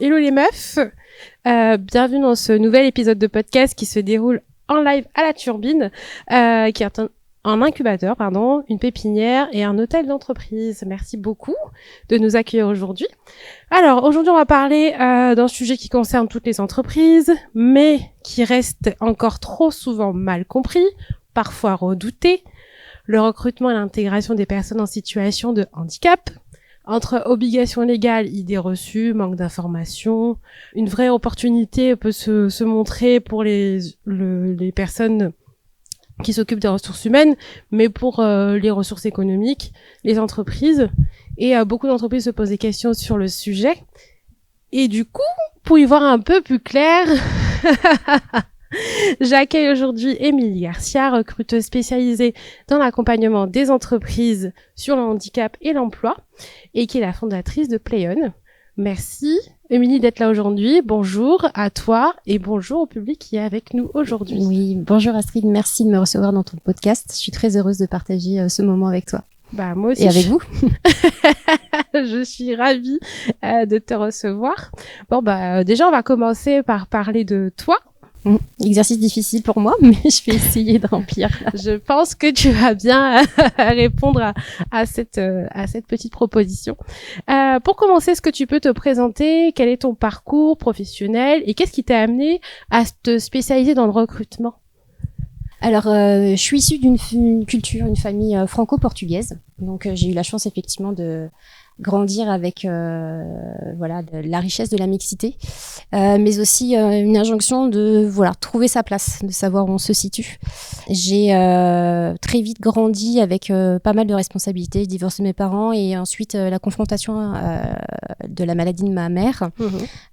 Hello les meufs, bienvenue dans ce nouvel épisode de podcast qui se déroule en live à la Turbine, qui est un incubateur, une pépinière et un hôtel d'entreprise. Merci beaucoup de nous accueillir aujourd'hui. Alors aujourd'hui on va parler d'un sujet qui concerne toutes les entreprises, mais qui reste encore trop souvent mal compris, parfois redouté, le recrutement et l'intégration des personnes en situation de handicap. Entre obligations légales, idées reçues, manque d'informations, une vraie opportunité peut se montrer pour les personnes qui s'occupent des ressources humaines, mais pour les ressources économiques, les entreprises. Et beaucoup d'entreprises se posent des questions sur le sujet. Et du coup, pour y voir un peu plus clair, j'accueille aujourd'hui Émilie Garcia, recruteuse spécialisée dans l'accompagnement des entreprises sur le handicap et l'emploi, et qui est la fondatrice de Playon. Merci Émilie d'être là aujourd'hui. Bonjour à toi et bonjour au public qui est avec nous aujourd'hui. Oui, bonjour Astrid, merci de me recevoir dans ton podcast. Je suis très heureuse de partager ce moment avec toi. Bah moi aussi. Et avec vous. Je suis ravie de te recevoir. Bon déjà on va commencer par parler de toi. Exercice difficile pour moi, mais je vais essayer de remplir. Je pense que tu vas bien répondre à cette petite proposition. Pour commencer, est-ce que tu peux te présenter? Quel est ton parcours professionnel et qu'est-ce qui t'a amené à te spécialiser dans le recrutement? Alors, je suis issue d'une famille franco-portugaise. Donc, j'ai eu la chance effectivement de grandir avec la richesse de la mixité, mais aussi une injonction de trouver sa place, de savoir où on se situe. J'ai très vite grandi avec pas mal de responsabilités, divorcé de mes parents et ensuite la confrontation de la maladie de ma mère.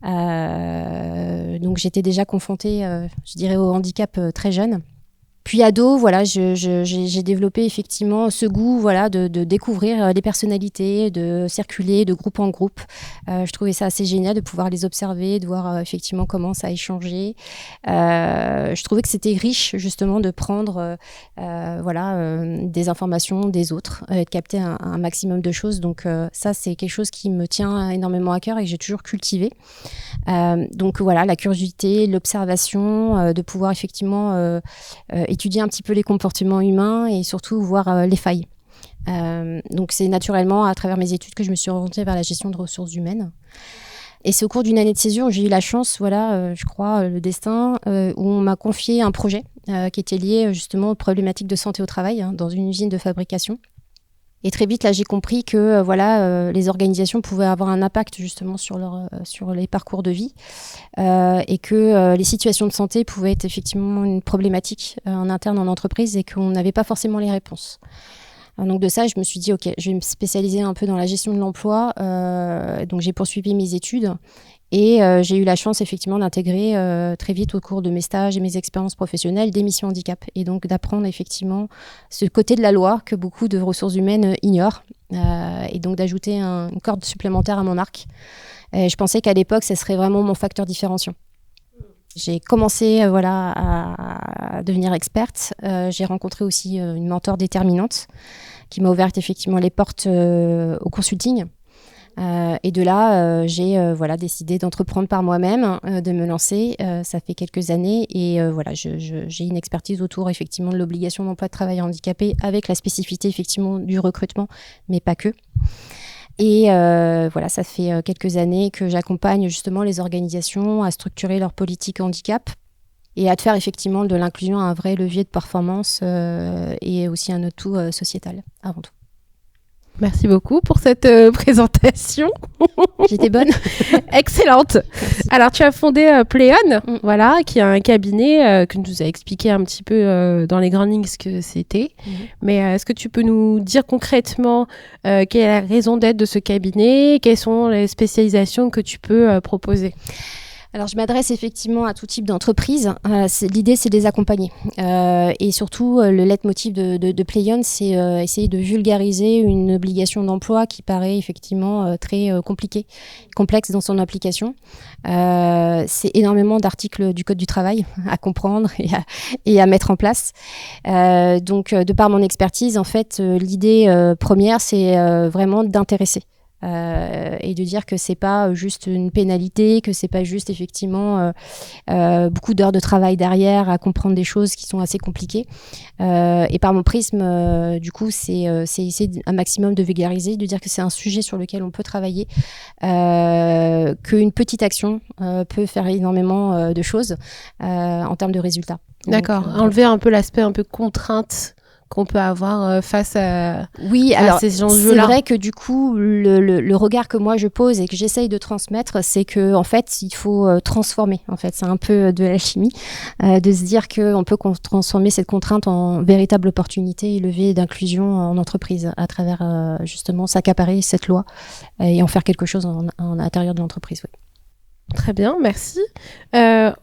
Donc j'étais déjà confrontée, je dirais, au handicap très jeune. Puis ado, j'ai développé effectivement ce goût, de découvrir les personnalités, de circuler de groupe en groupe. Je trouvais ça assez génial de pouvoir les observer, de voir effectivement comment ça a échangé. Je trouvais que c'était riche justement de prendre des informations des autres, de capter un maximum de choses. Donc ça, c'est quelque chose qui me tient énormément à cœur et que j'ai toujours cultivé. La curiosité, l'observation, de pouvoir effectivement étudier un petit peu les comportements humains et surtout voir les failles. Donc c'est naturellement à travers mes études que je me suis orientée vers la gestion de ressources humaines. Et c'est au cours d'une année de césure où j'ai eu la chance, je crois, le destin, où on m'a confié un projet qui était lié justement aux problématiques de santé au travail dans une usine de fabrication. Et très vite, là, j'ai compris que les organisations pouvaient avoir un impact justement sur les parcours de vie et que les situations de santé pouvaient être effectivement une problématique en interne en entreprise et qu'on n'avait pas forcément les réponses. Donc de ça, je me suis dit, OK, je vais me spécialiser un peu dans la gestion de l'emploi. Donc j'ai poursuivi mes études. Et j'ai eu la chance effectivement d'intégrer très vite au cours de mes stages et mes expériences professionnelles des missions handicap et donc d'apprendre effectivement ce côté de la loi que beaucoup de ressources humaines ignorent et donc d'ajouter une corde supplémentaire à mon arc. Et je pensais qu'à l'époque, ce serait vraiment mon facteur différenciant. J'ai commencé à devenir experte. J'ai rencontré aussi une mentor déterminante qui m'a ouvert effectivement les portes au consulting. Et de là, j'ai décidé d'entreprendre par moi-même, de me lancer. Ça fait quelques années et j'ai une expertise autour effectivement de l'obligation d'emploi de travailleurs handicapés avec la spécificité effectivement du recrutement, mais pas que. Et ça fait quelques années que j'accompagne justement les organisations à structurer leur politique handicap et à faire effectivement de l'inclusion un vrai levier de performance et aussi un atout sociétal avant tout. Merci beaucoup pour cette présentation. J'étais bonne. Excellente. Alors, tu as fondé Playon, qui est un cabinet que tu nous as expliqué un petit peu dans les grandes lignes ce que c'était. Mais est-ce que tu peux nous dire concrètement quelle est la raison d'être de ce cabinet? Quelles sont les spécialisations que tu peux proposer? Alors, je m'adresse effectivement à tout type d'entreprise. L'idée, c'est de les accompagner. Et surtout, le leitmotiv de Playon, c'est essayer de vulgariser une obligation d'emploi qui paraît effectivement très complexe dans son application. C'est énormément d'articles du Code du travail à comprendre et à mettre en place. Donc, de par mon expertise, en fait, l'idée première, c'est vraiment d'intéresser Et de dire que c'est pas juste une pénalité, que c'est pas juste effectivement beaucoup d'heures de travail derrière à comprendre des choses qui sont assez compliquées. Et par mon prisme, du coup, c'est essayer un maximum de vulgariser, de dire que c'est un sujet sur lequel on peut travailler, qu'une petite action peut faire énormément de choses en termes de résultats. D'accord. Donc, enlever un peu l'aspect un peu contrainte qu'on peut avoir face à, à ces enjeux-là. C'est vrai que du coup, le regard que moi je pose et que j'essaye de transmettre, c'est que en fait, il faut transformer. En fait, c'est un peu de l'alchimie, de se dire qu'on peut transformer cette contrainte en véritable opportunité et levier d'inclusion en entreprise à travers justement s'accaparer cette loi et en faire quelque chose en intérieur de l'entreprise. Oui. Très bien, merci.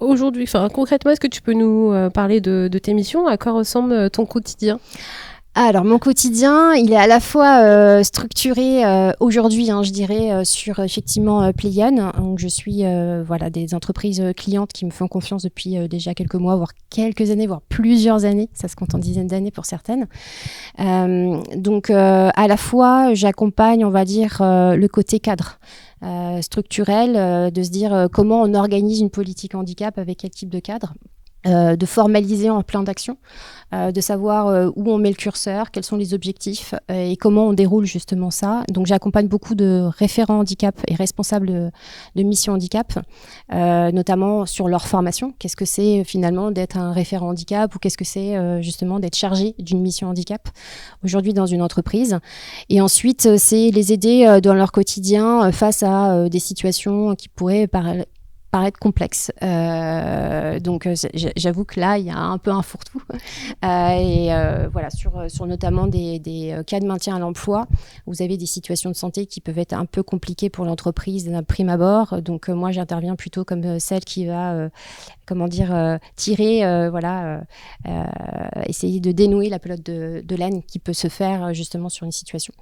Aujourd'hui, concrètement, est-ce que tu peux nous parler de tes missions ? À quoi ressemble ton quotidien ? Alors, mon quotidien, il est à la fois structuré aujourd'hui, je dirais, sur effectivement Playon. Donc, je suis des entreprises clientes qui me font confiance depuis déjà quelques mois, voire quelques années, voire plusieurs années. Ça se compte en dizaines d'années pour certaines. Donc, à la fois, j'accompagne, on va dire, le côté cadre. Structurel, de se dire comment on organise une politique handicap avec quel type de cadre, de formaliser un plan d'action, de savoir où on met le curseur, quels sont les objectifs et comment on déroule justement ça. Donc j'accompagne beaucoup de référents handicap et responsables de mission handicap, notamment sur leur formation. Qu'est-ce que c'est finalement d'être un référent handicap ou qu'est-ce que c'est justement d'être chargé d'une mission handicap aujourd'hui dans une entreprise. Et ensuite, c'est les aider dans leur quotidien face à des situations qui pourraient paraître complexe. Donc j'avoue que là il y a un peu un fourre-tout sur notamment des cas de maintien à l'emploi, vous avez des situations de santé qui peuvent être un peu compliquées pour l'entreprise d'un prime abord. Donc moi j'interviens plutôt comme celle qui va tirer essayer de dénouer la pelote de laine qui peut se faire justement sur une situation.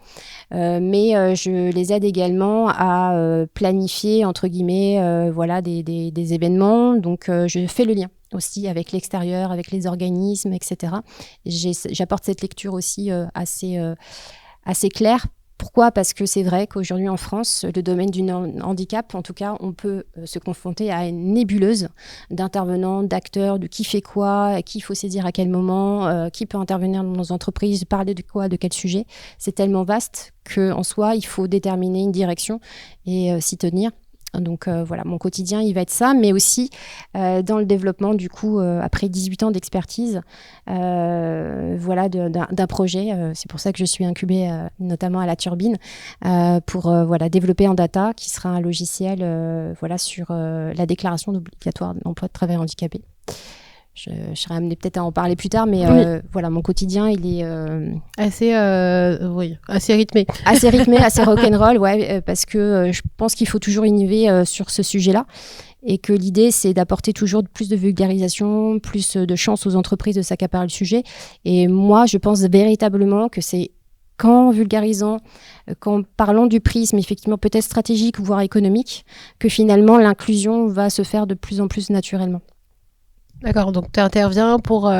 Mais je les aide également à planifier entre guillemets des événements. Donc je fais le lien aussi avec l'extérieur, avec les organismes, etc. J'apporte cette lecture aussi assez claire. Pourquoi ? Parce que c'est vrai qu'aujourd'hui en France, le domaine du handicap, en tout cas, on peut se confronter à une nébuleuse d'intervenants, d'acteurs, de qui fait quoi, qui il faut saisir à quel moment, qui peut intervenir dans nos entreprises, parler de quoi, de quel sujet. C'est tellement vaste qu'en soi, il faut déterminer une direction et s'y tenir. Donc mon quotidien, il va être ça, mais aussi dans le développement, du coup, après 18 ans d'expertise, d'un projet. C'est pour ça que je suis incubée notamment à la Turbine pour développer en data, qui sera un logiciel sur la déclaration obligatoire d'emploi de travailleurs handicapés. Je serai amenée peut-être à en parler plus tard, mais mon quotidien, il est assez rythmé. Assez rythmé, assez rock'n'roll, parce que je pense qu'il faut toujours innover sur ce sujet-là et que l'idée, c'est d'apporter toujours plus de vulgarisation, plus de chance aux entreprises de s'accaparer le sujet. Et moi, je pense véritablement que c'est qu'en vulgarisant, qu'en parlant du prisme, effectivement, peut-être stratégique, voire économique, que finalement, l'inclusion va se faire de plus en plus naturellement. D'accord, donc tu interviens pour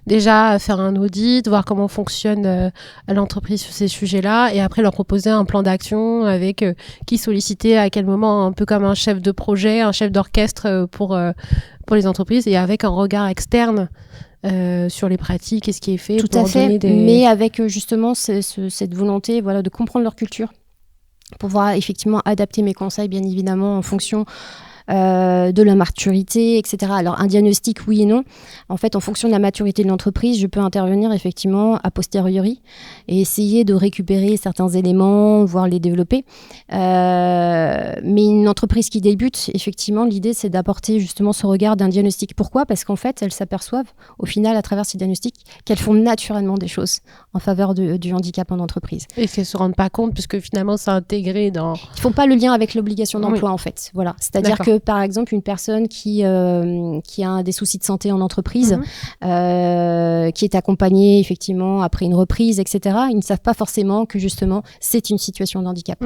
déjà faire un audit, voir comment fonctionne l'entreprise sur ces sujets-là et après leur proposer un plan d'action avec qui solliciter à quel moment, un peu comme un chef de projet, un chef d'orchestre pour les entreprises et avec un regard externe sur les pratiques et ce qui est fait. Tout à fait, mais avec justement cette volonté de comprendre leur culture, pour pouvoir effectivement adapter mes conseils bien évidemment en fonction de la maturité, etc. Alors, un diagnostic, oui et non. En fait, en fonction de la maturité de l'entreprise, je peux intervenir effectivement a posteriori et essayer de récupérer certains éléments, voire les développer. Mais une entreprise qui débute, effectivement, l'idée, c'est d'apporter justement ce regard d'un diagnostic. Pourquoi ? Parce qu'en fait, elles s'aperçoivent, au final, à travers ces diagnostics, qu'elles font naturellement des choses en faveur du handicap en entreprise. Et qu'elles ne se rendent pas compte, puisque finalement, c'est intégré dans... Ils ne font pas le lien avec l'obligation d'emploi, en fait. Voilà. C'est-à-dire que que, par exemple, une personne qui a des soucis de santé en entreprise, qui est accompagnée effectivement après une reprise, etc., ils ne savent pas forcément que justement c'est une situation de handicap.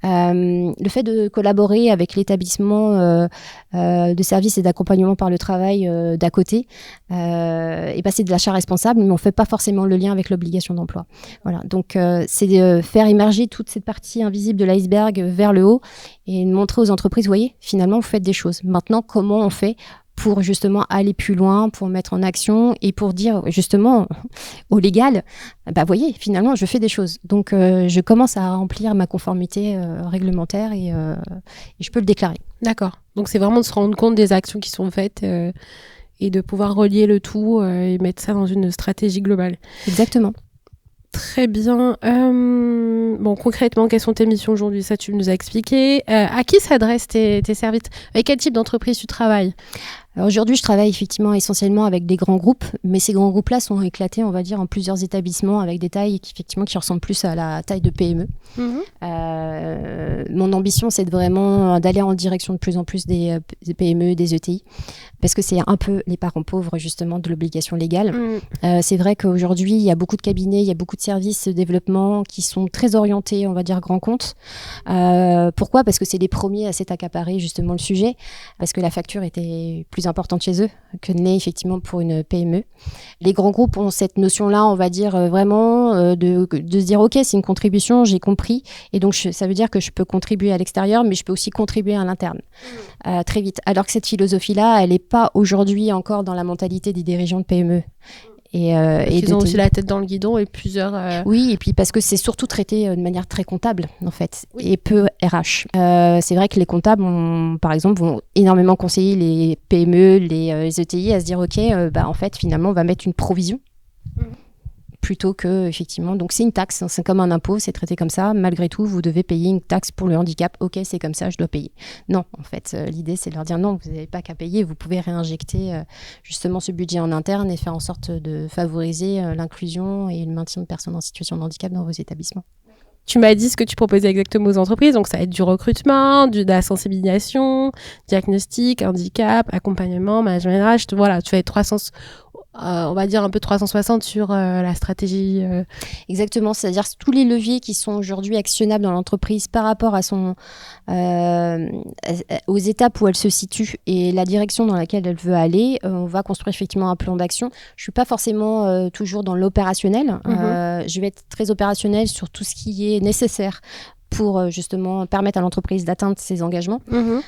Le fait de collaborer avec l'établissement de services et d'accompagnement par le travail d'à côté, et c'est de l'achat responsable, mais on ne fait pas forcément le lien avec l'obligation d'emploi. Voilà. Donc, c'est de faire émerger toute cette partie invisible de l'iceberg vers le haut et de montrer aux entreprises, vous voyez, finalement, vous faites des choses. Maintenant, comment on fait pour justement aller plus loin, pour mettre en action et pour dire justement au légal, voyez, finalement, je fais des choses. Donc, je commence à remplir ma conformité réglementaire et je peux le déclarer. D'accord. Donc, c'est vraiment de se rendre compte des actions qui sont faites et de pouvoir relier le tout et mettre ça dans une stratégie globale. Exactement. Très bien. Concrètement, quelles sont tes missions aujourd'hui? Ça, tu nous as expliqué. À qui s'adressent tes services? Avec quel type d'entreprise tu travailles? Alors aujourd'hui, je travaille effectivement essentiellement avec des grands groupes, mais ces grands groupes-là sont éclatés, on va dire, en plusieurs établissements avec des tailles qui ressemblent plus à la taille de PME. Mon ambition, c'est vraiment d'aller en direction de plus en plus des PME, des ETI, parce que c'est un peu les parents pauvres justement de l'obligation légale. C'est vrai qu'aujourd'hui, il y a beaucoup de cabinets, il y a beaucoup de services de développement qui sont très orientés, on va dire, grands comptes. Pourquoi? Parce que c'est les premiers à s'être accaparés justement le sujet, parce que la facture était plus importante chez eux que n'est effectivement pour une PME. Les grands groupes ont cette notion-là, on va dire vraiment, de se dire ok, c'est une contribution, j'ai compris, et donc ça veut dire que je peux contribuer à l'extérieur, mais je peux aussi contribuer à l'interne très vite. Alors que cette philosophie-là, elle n'est pas aujourd'hui encore dans la mentalité des dirigeants de PME. Et ils ont aussi la tête dans le guidon et plusieurs... Oui, et puis parce que c'est surtout traité de manière très comptable, en fait, et peu RH. C'est vrai que les comptables, par exemple, vont énormément conseiller les PME, les ETI à se dire, OK, en fait, finalement, on va mettre une provision. Plutôt que, effectivement, donc c'est une taxe, c'est comme un impôt, c'est traité comme ça. Malgré tout, vous devez payer une taxe pour le handicap. Ok, c'est comme ça, je dois payer. Non, en fait, l'idée, c'est de leur dire non, vous n'avez pas qu'à payer. Vous pouvez réinjecter justement ce budget en interne et faire en sorte de favoriser l'inclusion et le maintien de personnes en situation de handicap dans vos établissements. Tu m'as dit ce que tu proposais exactement aux entreprises, donc ça va être du recrutement, de la sensibilisation, diagnostic, handicap, accompagnement, management RH. Voilà, tu fais 300... on va dire un peu 360 sur la stratégie. Exactement, c'est-à-dire tous les leviers qui sont aujourd'hui actionnables dans l'entreprise par rapport à aux étapes où elle se situe et la direction dans laquelle elle veut aller. On va construire effectivement un plan d'action. Je ne suis pas forcément toujours dans l'opérationnel. Je vais être très opérationnelle sur tout ce qui est nécessaire pour justement permettre à l'entreprise d'atteindre ses engagements,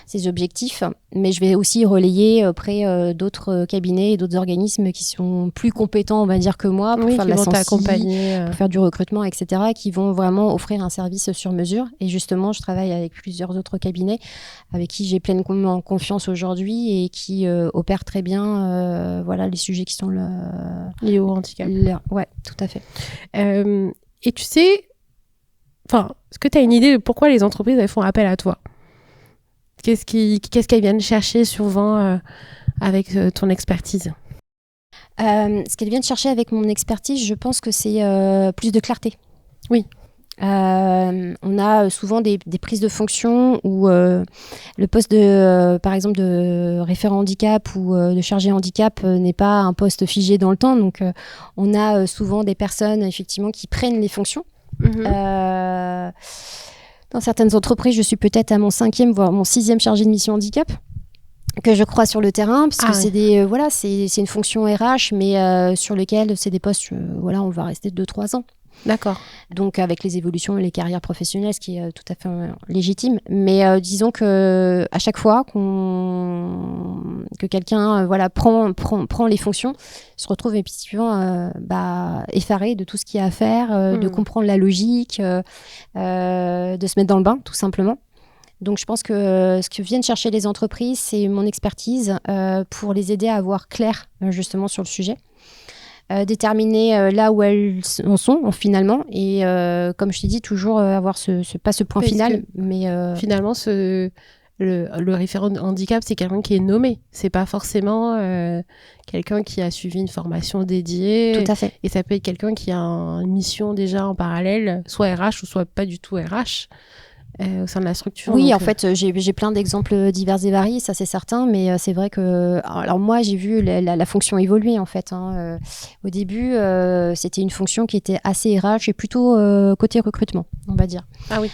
ses objectifs. Mais je vais aussi relayer auprès d'autres cabinets et d'autres organismes qui sont plus compétents, on va dire, que moi, pour faire de la sensibilisation, pour faire du recrutement, etc., qui vont vraiment offrir un service sur mesure. Et justement, je travaille avec plusieurs autres cabinets avec qui j'ai pleinement confiance aujourd'hui et qui opèrent très bien les sujets qui sont liés au handicap. Ouais, tout à fait. Et tu sais... est-ce que tu as une idée de pourquoi les entreprises elles font appel à toi? Qu'est-ce qu'elles viennent chercher souvent avec ton expertise? Ce qu'elles viennent chercher avec mon expertise, je pense que c'est plus de clarté. Oui. On a souvent des prises de fonction où le poste par exemple de référent handicap ou de chargé handicap n'est pas un poste figé dans le temps. Donc on a souvent des personnes effectivement qui prennent les fonctions. Dans certaines entreprises, je suis peut-être à mon 5e, voire mon 6e chargé de mission handicap que je crois sur le terrain, parce que c'est une fonction RH, mais sur lequel c'est des postes, on va rester 2-3 ans. D'accord. Donc avec les évolutions et les carrières professionnelles, ce qui est tout à fait légitime. Mais disons que à chaque fois que quelqu'un prend les fonctions, se retrouve effectivement effaré de tout ce qu'il y a à faire, de comprendre la logique, de se mettre dans le bain, tout simplement. Donc je pense que ce que viennent chercher les entreprises, c'est mon expertise pour les aider à avoir clair justement sur le sujet. Déterminer là où elles en sont finalement et comme je t'ai dit toujours avoir pas ce point final mais finalement le référent handicap c'est quelqu'un qui est nommé, c'est pas forcément quelqu'un qui a suivi une formation dédiée. Tout à fait. Et ça peut être quelqu'un qui a une mission déjà en parallèle, soit RH ou soit pas du tout RH. au sein de la structure. Oui, donc, en fait, j'ai plein d'exemples divers et variés, ça c'est certain, mais c'est vrai que... Alors moi, j'ai vu la fonction évoluer, en fait. Au début, c'était une fonction qui était assez RH et plutôt côté recrutement, on va dire. Ah oui.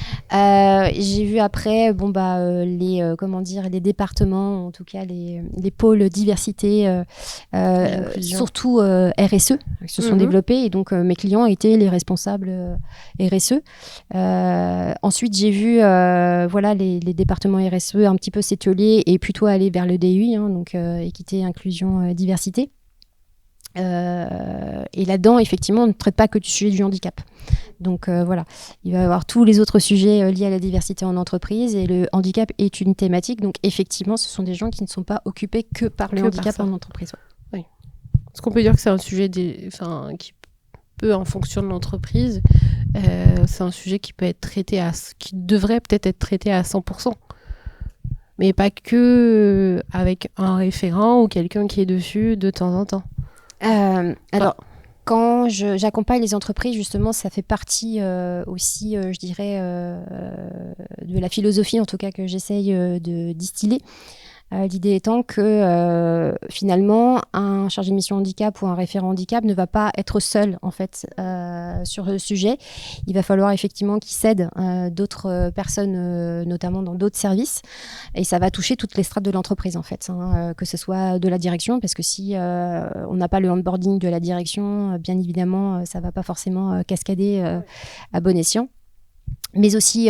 J'ai vu après, les départements, en tout cas les pôles diversité, surtout RSE, qui se sont développés, et donc mes clients étaient les responsables RSE. Ensuite, j'ai vu les départements RSE un petit peu s'étioler et plutôt aller vers le DUI, donc équité, inclusion, diversité. Et là-dedans, effectivement, on ne traite pas que du sujet du handicap. Donc voilà, il va y avoir tous les autres sujets liés à la diversité en entreprise, et le handicap est une thématique. Donc effectivement, ce sont des gens qui ne sont pas occupés que par le handicap en entreprise. Oui. Est-ce qu'on peut dire que c'est un sujet qui peut, en fonction de l'entreprise, c'est un sujet qui peut être traité qui devrait peut-être être traité à 100%, mais pas que avec un référent ou quelqu'un qui est dessus de temps en temps. Alors, quand j'accompagne les entreprises, justement, ça fait partie aussi, je dirais, de la philosophie, en tout cas, que j'essaye de distiller. L'idée étant que finalement, un chargé de mission handicap ou un référent handicap ne va pas être seul en fait sur le sujet. Il va falloir effectivement qu'il s'aide d'autres personnes, notamment dans d'autres services, et ça va toucher toutes les strates de l'entreprise en fait, que ce soit de la direction, parce que si on n'a pas le onboarding de la direction, bien évidemment, ça va pas forcément cascader à bon escient. Mais aussi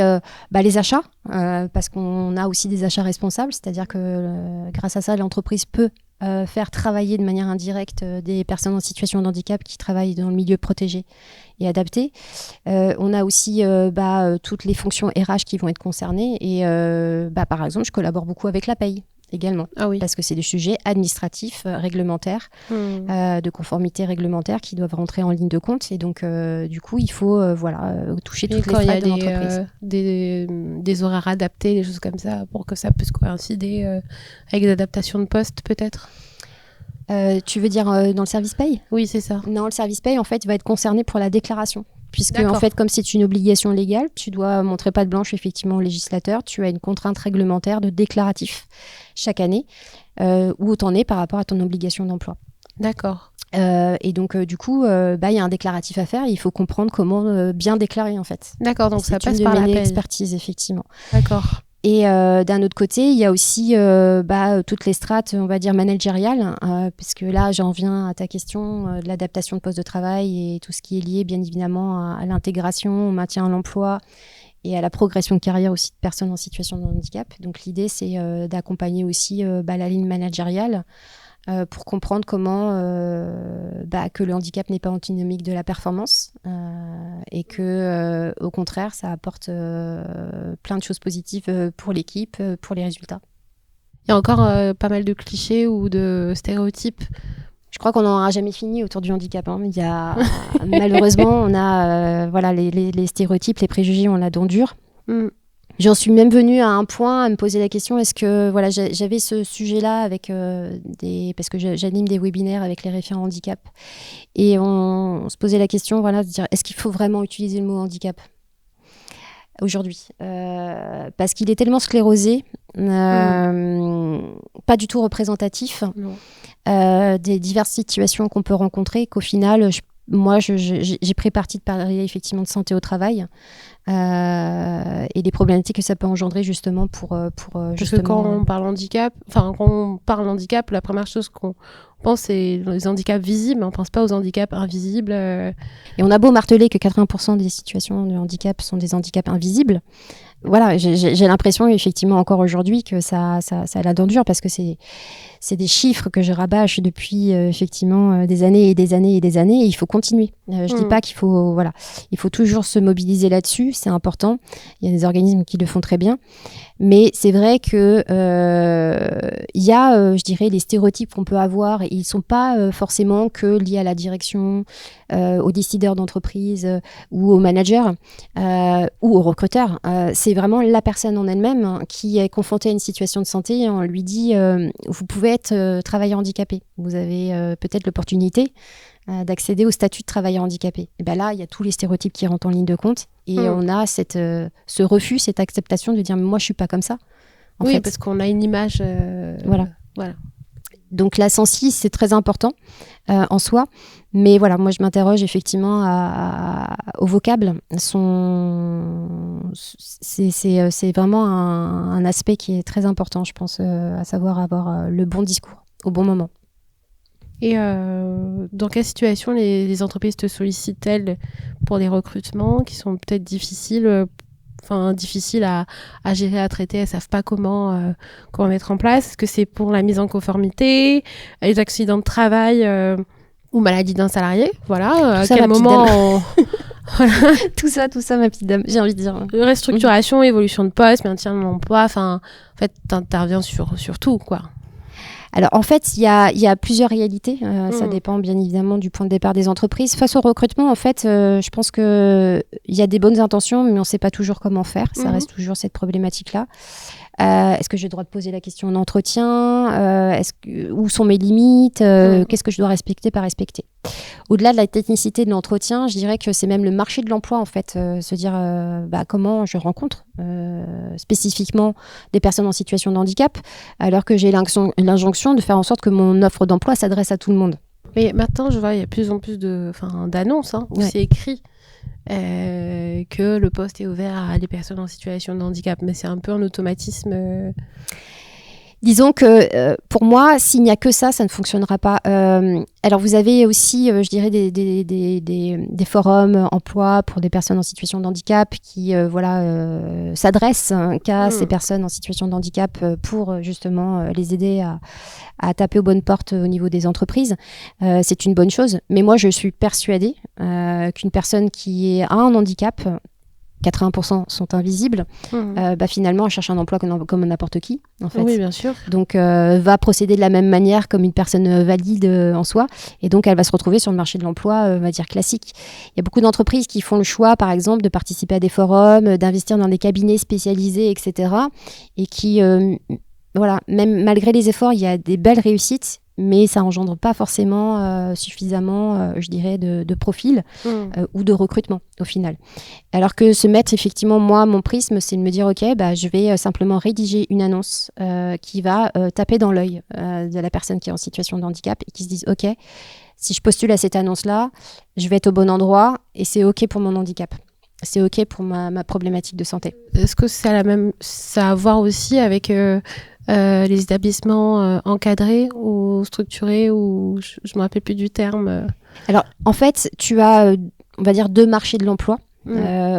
les achats, parce qu'on a aussi des achats responsables, c'est-à-dire que grâce à ça, l'entreprise peut faire travailler de manière indirecte des personnes en situation de handicap qui travaillent dans le milieu protégé et adapté. On a aussi toutes les fonctions RH qui vont être concernées, et par exemple, je collabore beaucoup avec la paye également, parce que c'est des sujets administratifs, réglementaires, de conformité réglementaire qui doivent rentrer en ligne de compte, et donc du coup il faut toucher toutes les strates de l'entreprise. Des horaires adaptés, des choses comme ça, pour que ça puisse coïncider avec des adaptations de poste peut-être. Tu veux dire dans le service paye ? Oui, c'est ça. Non, le service paye en fait va être concerné pour la déclaration. Puisque, en fait, comme c'est une obligation légale, tu dois montrer patte blanche, effectivement, au législateur. Tu as une contrainte réglementaire de déclaratif chaque année, où tu en es par rapport à ton obligation d'emploi. D'accord. Et donc, du coup, y a un déclaratif à faire. Et il faut comprendre comment bien déclarer, en fait. D'accord, donc ça passe par la paye. expertise, effectivement. D'accord. Et d'un autre côté, il y a aussi toutes les strates, on va dire, managériales, puisque là, j'en viens à ta question de l'adaptation de poste de travail et tout ce qui est lié, bien évidemment, à l'intégration, au maintien à l'emploi et à la progression de carrière aussi de personnes en situation de handicap. Donc, l'idée, c'est d'accompagner aussi la ligne managériale pour comprendre comment que le handicap n'est pas antinomique de la performance et que au contraire ça apporte plein de choses positives pour l'équipe, pour les résultats. Il y a encore pas mal de clichés ou de stéréotypes. Je crois qu'on n'en aura jamais fini autour du handicap. Il y a malheureusement on a les stéréotypes, les préjugés, on la dent dure. J'en suis même venue à un point à me poser la question, est-ce que j'avais ce sujet-là avec parce que j'anime des webinaires avec les référents handicap, et on se posait la question de dire, est-ce qu'il faut vraiment utiliser le mot handicap aujourd'hui, parce qu'il est tellement sclérosé, pas du tout représentatif des diverses situations qu'on peut rencontrer, qu'au final j'ai pris parti de parler effectivement de santé au travail et des problématiques que ça peut engendrer justement pour parce que quand on parle handicap, la première chose qu'on pense c'est les handicaps visibles, on pense pas aux handicaps invisibles. Et on a beau marteler que 80% des situations de handicap sont des handicaps invisibles. Voilà, j'ai l'impression effectivement encore aujourd'hui que ça a la dent dure, parce que c'est des chiffres que je rabâche depuis effectivement des années et des années et des années, et il faut continuer. Je dis pas qu'il faut il faut toujours se mobiliser là-dessus, c'est important. Il y a des organismes qui le font très bien, mais c'est vrai que il y a je dirais les stéréotypes qu'on peut avoir ils ne sont pas forcément que liés à la direction, aux décideurs d'entreprise ou aux managers ou aux recruteurs. C'est vraiment la personne en elle-même qui est confrontée à une situation de santé et on lui dit vous pouvez être travailleur handicapé. Vous avez peut-être l'opportunité d'accéder au statut de travailleur handicapé. Et ben là, il y a tous les stéréotypes qui rentrent en ligne de compte et on a ce refus, cette acceptation de dire moi je suis pas comme ça. En fait. Parce qu'on a une image. Voilà. Donc la sensi, c'est très important en soi. Mais voilà, moi je m'interroge effectivement au vocable. C'est vraiment un aspect qui est très important, je pense, à savoir avoir le bon discours au bon moment. Et dans quelle situation les entreprises te sollicitent-elles pour des recrutements qui sont peut-être difficiles à gérer, à traiter, elles ne savent pas comment mettre en place? Est-ce que c'est pour la mise en conformité, les accidents de travail ou maladie d'un salarié? Voilà, à quel moment tout ça, ma petite dame, j'ai envie de dire. Restructuration, évolution de poste, maintien de l'emploi, en fait, t'interviens sur tout, quoi. Alors, en fait, il y a plusieurs réalités. Ça dépend bien évidemment du point de départ des entreprises. Face au recrutement, en fait, je pense qu'il y a des bonnes intentions, mais on ne sait pas toujours comment faire. Ça reste toujours cette problématique-là. Est-ce que j'ai le droit de poser la question en entretien? Où sont mes limites? Qu'est-ce que je dois respecter, pas respecter? Au-delà de la technicité de l'entretien, je dirais que c'est même le marché de l'emploi, en fait. Se dire comment je rencontre spécifiquement des personnes en situation de handicap, alors que j'ai l'injonction de faire en sorte que mon offre d'emploi s'adresse à tout le monde. Mais maintenant, je vois, il y a de plus en plus d'annonces où c'est écrit que le poste est ouvert à des personnes en situation de handicap, mais c'est un peu un automatisme. Disons que pour moi, s'il n'y a que ça, ça ne fonctionnera pas. Alors vous avez aussi, je dirais, des forums emploi pour des personnes en situation de handicap qui s'adressent qu'à ces personnes en situation de handicap pour justement les aider à taper aux bonnes portes au niveau des entreprises. C'est une bonne chose. Mais moi, je suis persuadée qu'une personne qui a un handicap, 80% sont invisibles, finalement, elle cherche un emploi comme n'importe qui, en fait. Oui, bien sûr. Donc, va procéder de la même manière comme une personne valide en soi. Et donc, elle va se retrouver sur le marché de l'emploi, on va dire, classique. Il y a beaucoup d'entreprises qui font le choix, par exemple, de participer à des forums, d'investir dans des cabinets spécialisés, etc. Et qui, même malgré les efforts, il y a des belles réussites, mais ça engendre pas forcément suffisamment, je dirais, de profil ou de recrutement au final. Alors que se mettre effectivement, moi, mon prisme, c'est de me dire, je vais simplement rédiger une annonce qui va taper dans l'œil de la personne qui est en situation de handicap et qui se dise, si je postule à cette annonce-là, je vais être au bon endroit et c'est OK pour mon handicap. C'est OK pour ma problématique de santé. Est-ce que ça a à voir aussi avec les établissements encadrés ou structurés, ou je ne me rappelle plus du terme. Alors, en fait, tu as, on va dire, deux marchés de l'emploi.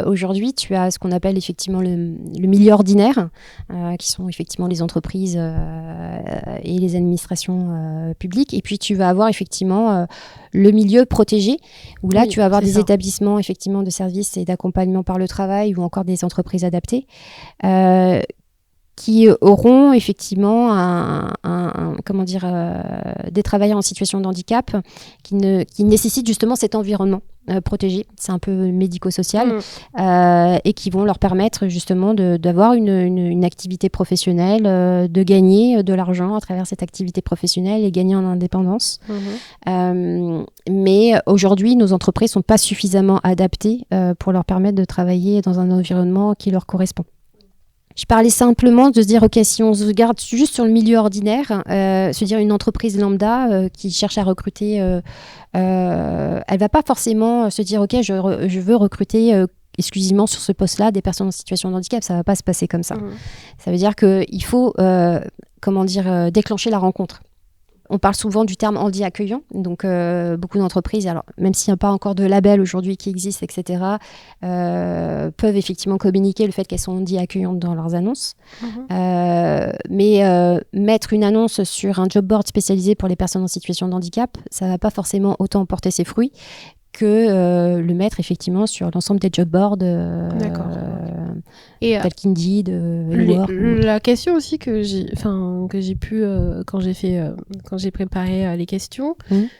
Aujourd'hui, tu as ce qu'on appelle effectivement le milieu ordinaire, qui sont effectivement les entreprises et les administrations publiques. Et puis, tu vas avoir effectivement le milieu protégé, où là, tu vas avoir des établissements effectivement de services et d'accompagnement par le travail ou encore des entreprises adaptées. Qui auront effectivement des travailleurs en situation de handicap qui nécessitent justement cet environnement protégé, c'est un peu médico-social, et qui vont leur permettre justement d'avoir une activité professionnelle, de gagner de l'argent à travers cette activité professionnelle et gagner en indépendance. Mais aujourd'hui, nos entreprises ne sont pas suffisamment adaptées pour leur permettre de travailler dans un environnement qui leur correspond. Je parlais simplement de se dire, si on se garde juste sur le milieu ordinaire, se dire une entreprise lambda qui cherche à recruter, elle va pas forcément se dire, je veux recruter exclusivement sur ce poste-là des personnes en situation de handicap. Ça va pas se passer comme ça. Ça veut dire qu'il faut, déclencher la rencontre. On parle souvent du terme handi accueillant, donc beaucoup d'entreprises, alors même s'il n'y a pas encore de label aujourd'hui qui existe, etc., peuvent effectivement communiquer le fait qu'elles sont handi accueillantes dans leurs annonces. Mais mettre une annonce sur un job board spécialisé pour les personnes en situation de handicap, ça ne va pas forcément autant porter ses fruits que le mettre effectivement sur l'ensemble des job boards Et tels qu'Indeed, Upwork. la question aussi que j'ai pu quand j'ai préparé les questions,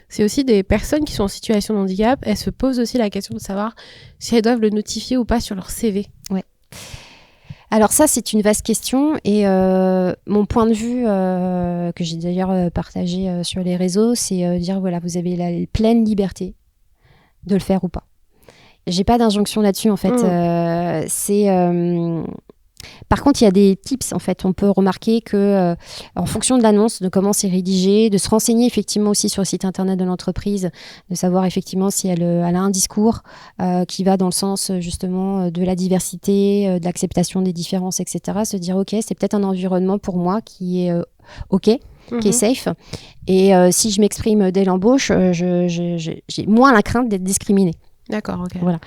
c'est aussi des personnes qui sont en situation de handicap. Elles se posent aussi la question de savoir si elles doivent le notifier ou pas sur leur CV. Ouais. Alors ça, c'est une vaste question et mon point de vue, que j'ai d'ailleurs partagé sur les réseaux, c'est dire voilà, vous avez la pleine liberté de le faire ou pas. J'ai pas d'injonction là-dessus en fait. Par contre, il y a des tips en fait. On peut remarquer que en fonction de l'annonce, de comment c'est rédigé, de se renseigner effectivement aussi sur le site internet de l'entreprise, de savoir effectivement si elle a un discours qui va dans le sens justement de la diversité, de l'acceptation des différences, etc. Se dire ok, c'est peut-être un environnement pour moi qui est ok, qui est safe. Et si je m'exprime dès l'embauche, j'ai moins la crainte d'être discriminée. D'accord, ok. Voilà.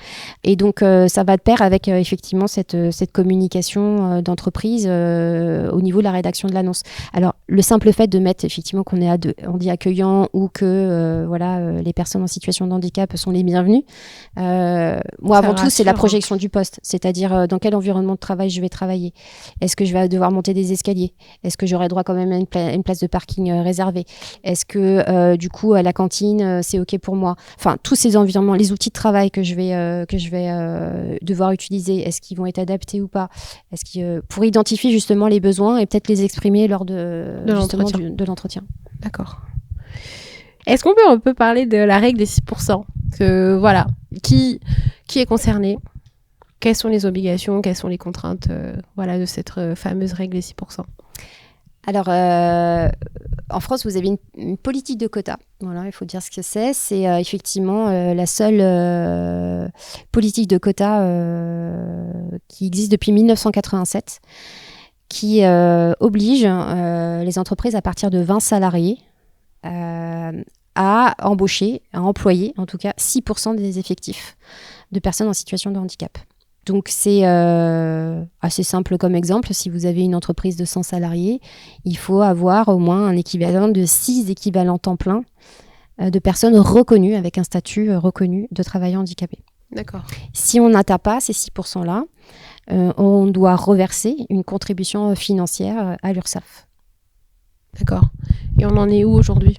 Et donc, ça va de pair avec effectivement cette communication d'entreprise au niveau de la rédaction de l'annonce. Alors, le simple fait de mettre effectivement qu'on est on dit accueillant ou que les personnes en situation de handicap sont les bienvenues. Moi, avant tout, c'est la projection du poste, c'est-à-dire dans quel environnement de travail je vais travailler. Est-ce que je vais devoir monter des escaliers? Est-ce que j'aurai droit quand même à une place de parking réservée? Est-ce que du coup, à la cantine, c'est OK pour moi? Enfin, tous ces environnements, les outils de travail que je vais devoir utiliser, est-ce qu'ils vont être adaptés ou pas, pour identifier justement les besoins et peut-être les exprimer lors de l'entretien. D'accord. Est-ce qu'on peut un peu parler de la règle des 6%? Que voilà, qui est concerné? Quelles sont les obligations? Quelles sont les contraintes de cette fameuse règle des 6%? Alors, en France, vous avez une politique de quotas. Voilà, il faut dire ce que c'est. C'est effectivement la seule politique de quotas qui existe depuis 1987, qui oblige les entreprises à partir de 20 salariés à employer en tout cas 6% des effectifs de personnes en situation de handicap. Donc, c'est assez simple comme exemple. Si vous avez une entreprise de 100 salariés, il faut avoir au moins un équivalent de 6 équivalents temps plein de personnes reconnues, avec un statut reconnu de travailleur handicapé. D'accord. Si on n'atteint pas ces 6%-là, on doit reverser une contribution financière à l'URSSAF. D'accord. Et on en est où aujourd'hui?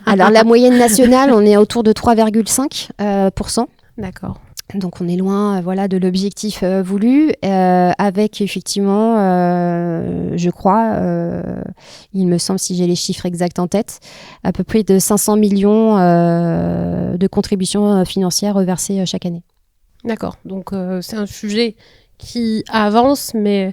Alors, la moyenne nationale, on est autour de 3,5%. D'accord. Donc on est loin de l'objectif voulu, avec effectivement, je crois, il me semble, si j'ai les chiffres exacts en tête, à peu près de 500 millions de contributions financières reversées chaque année. D'accord, donc c'est un sujet qui avance, mais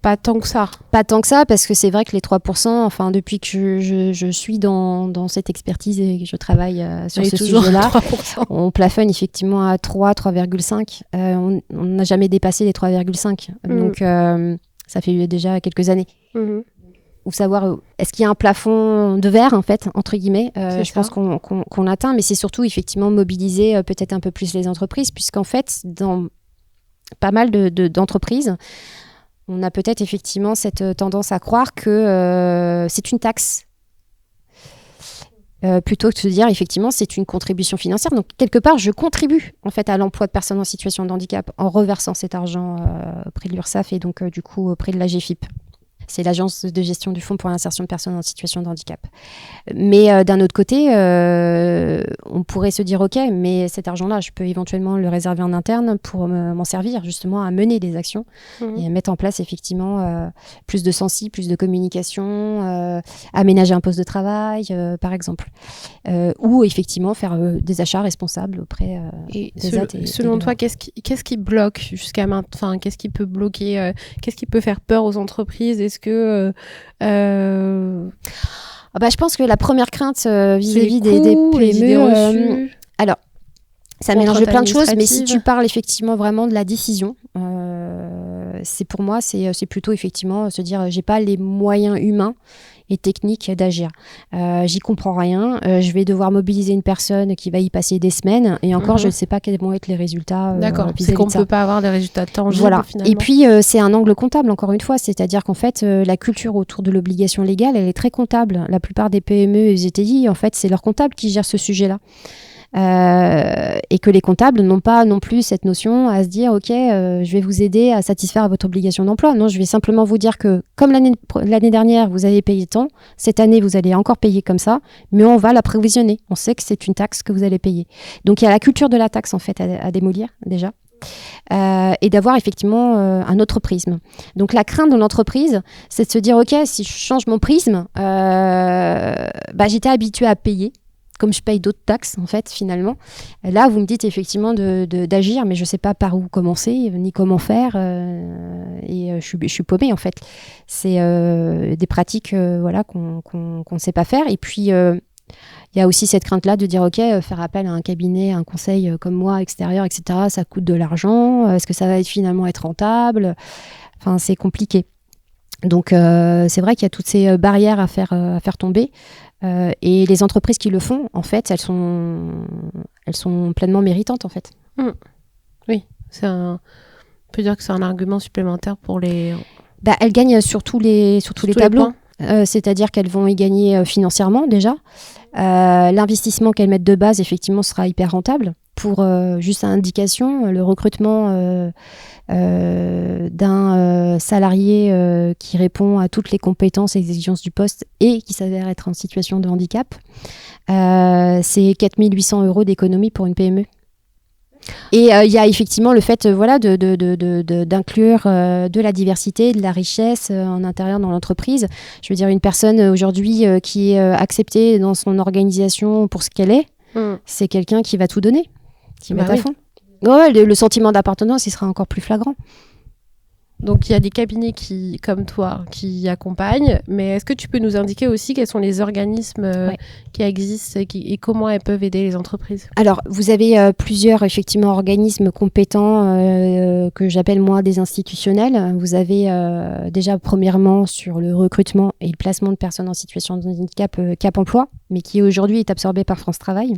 pas tant que ça. Pas tant que ça, parce que c'est vrai que les 3%, enfin, depuis que je suis dans cette expertise et que je travaille sur ce sujet-là, on plafonne effectivement à 3,5. On n'a jamais dépassé les 3,5. Donc, ça fait déjà quelques années. Ou savoir, est-ce qu'il y a un plafond de verre, en fait, entre guillemets. Je pense qu'on l'atteint, mais c'est surtout, effectivement, mobiliser peut-être un peu plus les entreprises, puisqu'en fait, dans pas mal d'entreprises, on a peut-être effectivement cette tendance à croire que c'est une taxe. Plutôt que de se dire, effectivement, c'est une contribution financière. Donc, quelque part, je contribue en fait à l'emploi de personnes en situation de handicap en reversant cet argent auprès de l'URSSAF et donc, du coup, auprès de l'AGFIP. C'est l'Agence de gestion du Fonds pour l'insertion de personnes en situation de handicap. Mais d'un autre côté, on pourrait se dire, OK, mais cet argent-là, je peux éventuellement le réserver en interne pour m'en servir justement à mener des actions et à mettre en place effectivement plus de sensi, plus de communication, aménager un poste de travail, par exemple. Ou effectivement faire des achats responsables auprès des aides. Selon toi, qu'est-ce qui bloque jusqu'à maintenant? Enfin, qu'est-ce qui peut bloquer? Qu'est-ce qui peut faire peur aux entreprises? Est-ce que je pense que la première crainte vis-à-vis des PME, alors ça mélange plein de choses, mais si tu parles effectivement vraiment de la décision, c'est pour moi c'est plutôt effectivement se dire j'ai pas les moyens humains et techniques d'agir. J'y comprends rien. Je vais devoir mobiliser une personne qui va y passer des semaines et encore je ne sais pas quels vont être les résultats. D'accord, c'est qu'on ne peut pas avoir des résultats tangibles. Voilà. Finalement. Et puis c'est un angle comptable encore une fois, c'est-à-dire qu'en fait la culture autour de l'obligation légale, elle est très comptable. La plupart des PME et ETI, en fait, c'est leur comptable qui gère ce sujet-là. Et que les comptables n'ont pas non plus cette notion à se dire ok, je vais vous aider à satisfaire à votre obligation d'emploi. Non, je vais simplement vous dire que comme l'année dernière vous avez payé tant, cette année vous allez encore payer comme ça, mais on va la provisionner. On sait que c'est une taxe que vous allez payer. Donc il y a la culture de la taxe en fait à démolir déjà. Et d'avoir effectivement un autre prisme. Donc la crainte de l'entreprise, c'est de se dire ok, si je change mon prisme, j'étais habituée à payer, comme je paye d'autres taxes en fait finalement. Là vous me dites effectivement d'agir, mais je sais pas par où commencer ni comment faire, et je suis paumée en fait. C'est des pratiques qu'on ne sait pas faire. Et puis il y a aussi cette crainte-là de dire, OK, faire appel à un cabinet, un conseil comme moi, extérieur, etc., ça coûte de l'argent. Est-ce que ça va finalement être rentable ? Enfin, c'est compliqué. Donc, c'est vrai qu'il y a toutes ces barrières à faire tomber. Et les entreprises qui le font, en fait, elles sont pleinement méritantes, en fait. Oui, on peut dire que c'est un argument supplémentaire pour les... Elles gagnent sur tous les tableaux. C'est-à-dire qu'elles vont y gagner financièrement déjà. L'investissement qu'elles mettent de base, effectivement, sera hyper rentable. Pour juste indication, le recrutement d'un salarié qui répond à toutes les compétences et exigences du poste et qui s'avère être en situation de handicap, c'est 4 800 € d'économie pour une PME. Et il y a effectivement le fait d'inclure de la diversité, de la richesse en intérieur dans l'entreprise. Je veux dire, une personne aujourd'hui qui est acceptée dans son organisation pour ce qu'elle est, c'est quelqu'un qui va tout donner, qui met à fond. Ouais, le sentiment d'appartenance, il sera encore plus flagrant. Donc, il y a des cabinets comme toi qui accompagnent, mais est-ce que tu peux nous indiquer aussi quels sont les organismes qui existent et comment elles peuvent aider les entreprises ? Alors, vous avez plusieurs, effectivement, organismes compétents que j'appelle, moi, des institutionnels. Vous avez déjà, premièrement, sur le recrutement et le placement de personnes en situation de handicap, Cap Emploi, mais qui aujourd'hui est absorbé par France Travail.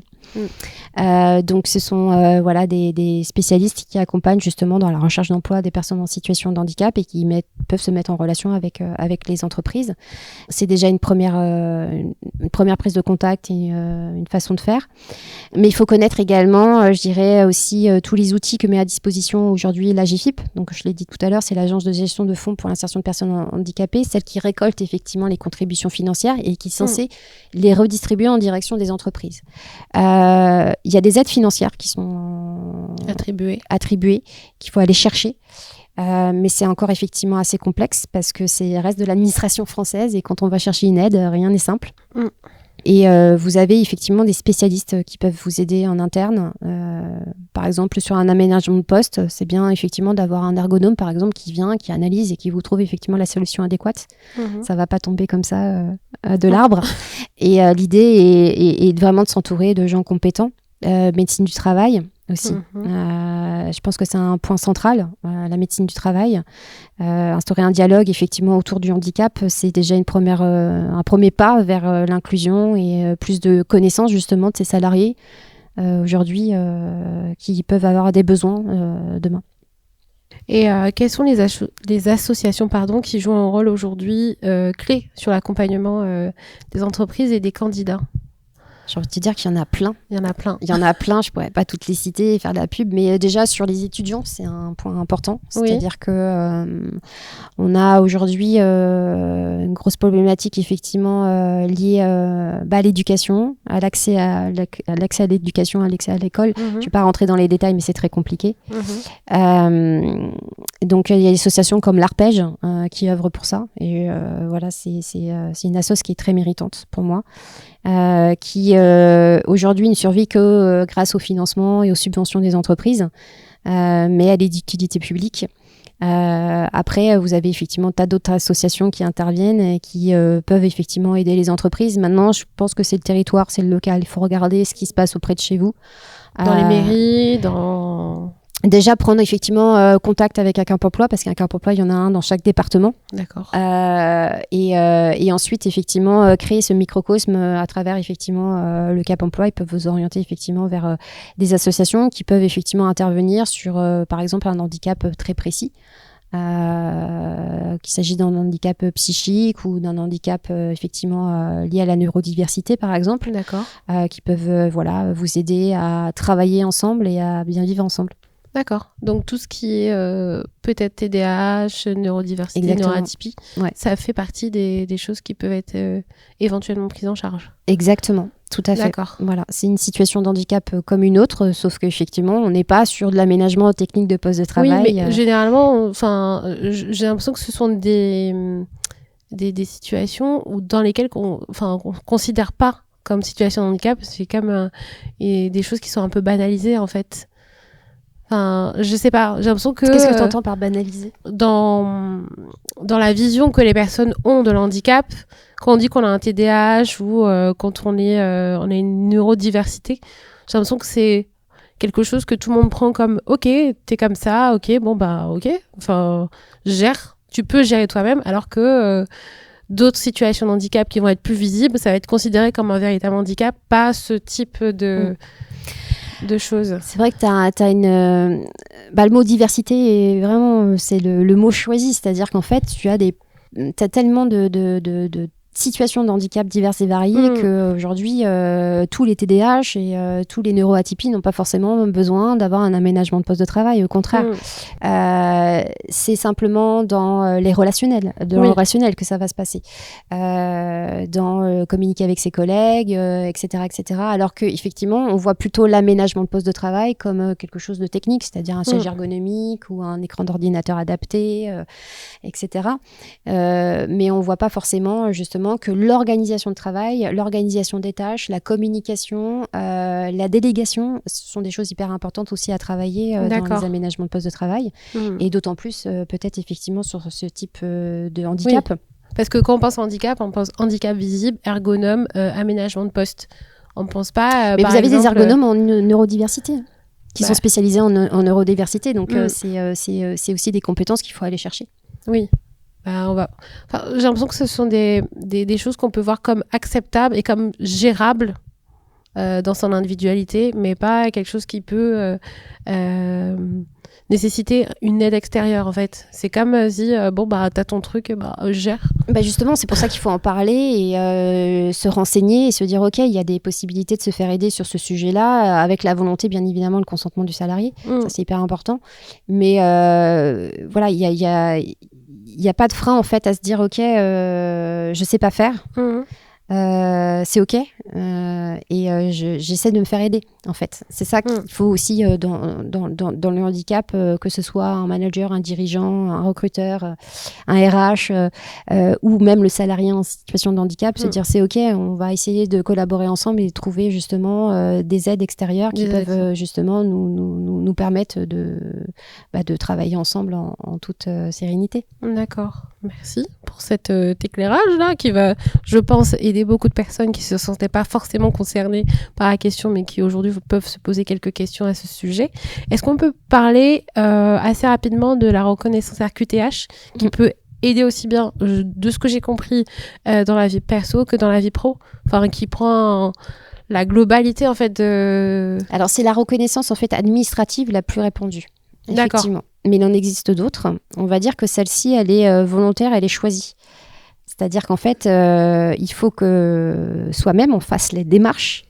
Donc, ce sont des spécialistes qui accompagnent justement dans la recherche d'emploi des personnes en situation de handicap et qui peuvent se mettre en relation avec les entreprises. C'est déjà une première prise de contact et une façon de faire. Mais il faut connaître également, je dirais aussi, tous les outils que met à disposition aujourd'hui l'AGFIP. Donc, je l'ai dit tout à l'heure, c'est l'agence de gestion de fonds pour l'insertion de personnes handicapées, celle qui récolte effectivement les contributions financières et qui est censée les redistribuer en direction des entreprises. Il y a des aides financières qui sont attribuées qu'il faut aller chercher. Mais c'est encore effectivement assez complexe parce que c'est reste de l'administration française et quand on va chercher une aide, rien n'est simple. Et vous avez effectivement des spécialistes qui peuvent vous aider en interne. Par exemple, sur un aménagement de poste, c'est bien effectivement d'avoir un ergonome, par exemple, qui vient, qui analyse et qui vous trouve effectivement la solution adéquate. Ça va pas tomber comme ça de l'arbre. Et l'idée est vraiment de s'entourer de gens compétents. Médecine du travail aussi. Je pense que c'est un point central, la médecine du travail. Instaurer un dialogue effectivement autour du handicap, c'est déjà un premier pas vers l'inclusion et plus de connaissances justement de ces salariés aujourd'hui qui peuvent avoir des besoins demain. Et quelles sont les associations qui jouent un rôle aujourd'hui clé sur l'accompagnement des entreprises et des candidats ? J'ai envie de te dire qu'il y en a plein. Il y en a plein. Il y en a plein, je pourrais pas toutes les citer et faire de la pub, mais déjà sur les étudiants, c'est un point important. C'est-à-dire que on a aujourd'hui une grosse problématique effectivement liée à l'éducation, à l'accès à l'éducation, à l'accès à l'école. Je vais pas rentrer dans les détails, mais c'est très compliqué. Donc il y a des associations comme l'Arpège qui œuvrent pour ça. Et voilà, c'est une assoce qui est très méritante pour moi. Qui aujourd'hui ne survit que grâce au financement et aux subventions des entreprises, mais elle est d'utilité publique. Après, vous avez effectivement tas d'autres associations qui interviennent et qui peuvent effectivement aider les entreprises. Maintenant, je pense que c'est le territoire, c'est le local. Il faut regarder ce qui se passe auprès de chez vous. Dans les mairies, Déjà, prendre effectivement contact avec un Cap Emploi, parce qu'un Cap Emploi, il y en a un dans chaque département. D'accord. Et ensuite, effectivement, créer ce microcosme à travers effectivement le Cap Emploi. Ils peuvent vous orienter effectivement vers des associations qui peuvent effectivement intervenir sur, par exemple, un handicap très précis. qu'il s'agisse d'un handicap psychique ou d'un handicap effectivement lié à la neurodiversité par exemple, D'accord. qui peuvent vous aider à travailler ensemble et à bien vivre ensemble. D'accord. Donc tout ce qui est peut-être TDAH, neurodiversité, Exactement. neuroatypie, Ouais. ça fait partie des choses qui peuvent être éventuellement prises en charge. Exactement, tout à fait. D'accord. Voilà, c'est une situation de handicap comme une autre, sauf qu'effectivement, on n'est pas sur de l'aménagement technique de poste de travail. Oui, mais généralement, j'ai l'impression que ce sont des situations dans lesquelles on considère pas comme situation de handicap. C'est comme des choses qui sont un peu banalisées en fait. Enfin, je sais pas, j'ai l'impression que... Qu'est-ce que tu entends par banaliser ? Dans la vision que les personnes ont de l'handicap, quand on dit qu'on a un TDAH ou quand on a une neurodiversité, j'ai l'impression que c'est quelque chose que tout le monde prend comme « Ok, t'es comme ça, ok, bon bah ok, enfin, gère, tu peux gérer toi-même », alors que d'autres situations de handicap qui vont être plus visibles, ça va être considéré comme un véritable handicap, pas ce type de choses. C'est vrai que t'as une... le mot diversité, est vraiment, c'est le mot choisi. C'est-à-dire qu'en fait, t'as tellement de situations de handicap diverses et variées qu'aujourd'hui, tous les TDAH et tous les neuroatypies n'ont pas forcément besoin d'avoir un aménagement de poste de travail. Au contraire, c'est simplement dans les relationnels, le relationnel que ça va se passer. Dans communiquer avec ses collègues, etc., etc. Alors qu'effectivement, on voit plutôt l'aménagement de poste de travail comme quelque chose de technique, c'est-à-dire un siège ergonomique ou un écran d'ordinateur adapté, etc. Mais on ne voit pas forcément justement que l'organisation de travail, l'organisation des tâches, la communication, la délégation, ce sont des choses hyper importantes aussi à travailler dans les aménagements de poste de travail. Et d'autant plus peut-être effectivement sur ce type de handicap. Oui. Parce que quand on pense handicap, on pense handicap visible, ergonome, aménagement de poste. On ne pense pas... Mais vous avez des ergonomes en neurodiversité qui sont spécialisés en neurodiversité. Donc c'est aussi des compétences qu'il faut aller chercher. Oui. J'ai l'impression que ce sont des choses qu'on peut voir comme acceptables et comme gérables dans son individualité, mais pas quelque chose qui peut nécessiter une aide extérieure en fait. C'est comme si t'as ton truc, gère. Justement, c'est pour ça qu'il faut en parler et se renseigner et se dire ok, il y a des possibilités de se faire aider sur ce sujet-là, avec la volonté bien évidemment le consentement du salarié. Ça c'est hyper important. Mais voilà, il y a pas de frein en fait à se dire ok, je sais pas faire. C'est ok et j'essaie de me faire aider en fait. C'est ça qu'il faut aussi dans le handicap, que ce soit un manager, un dirigeant, un recruteur, un RH ou même le salarié en situation de handicap, se dire c'est ok, on va essayer de collaborer ensemble et de trouver justement des aides extérieures qui peuvent justement nous permettre de travailler ensemble en toute sérénité. D'accord, merci pour cet éclairage là qui va, je pense, aider beaucoup de personnes qui ne se sentaient pas forcément concernées par la question mais qui aujourd'hui peuvent se poser quelques questions à ce sujet. Est-ce qu'on peut parler assez rapidement de la reconnaissance RQTH qui peut aider aussi bien, de ce que j'ai compris, dans la vie perso que dans la vie pro, enfin qui prend la globalité en fait de... Alors c'est la reconnaissance en fait administrative la plus répandue. Effectivement. Mais il en existe d'autres. On va dire que celle-ci, elle est volontaire, elle est choisie. C'est-à-dire qu'en fait, il faut que soi-même, on fasse les démarches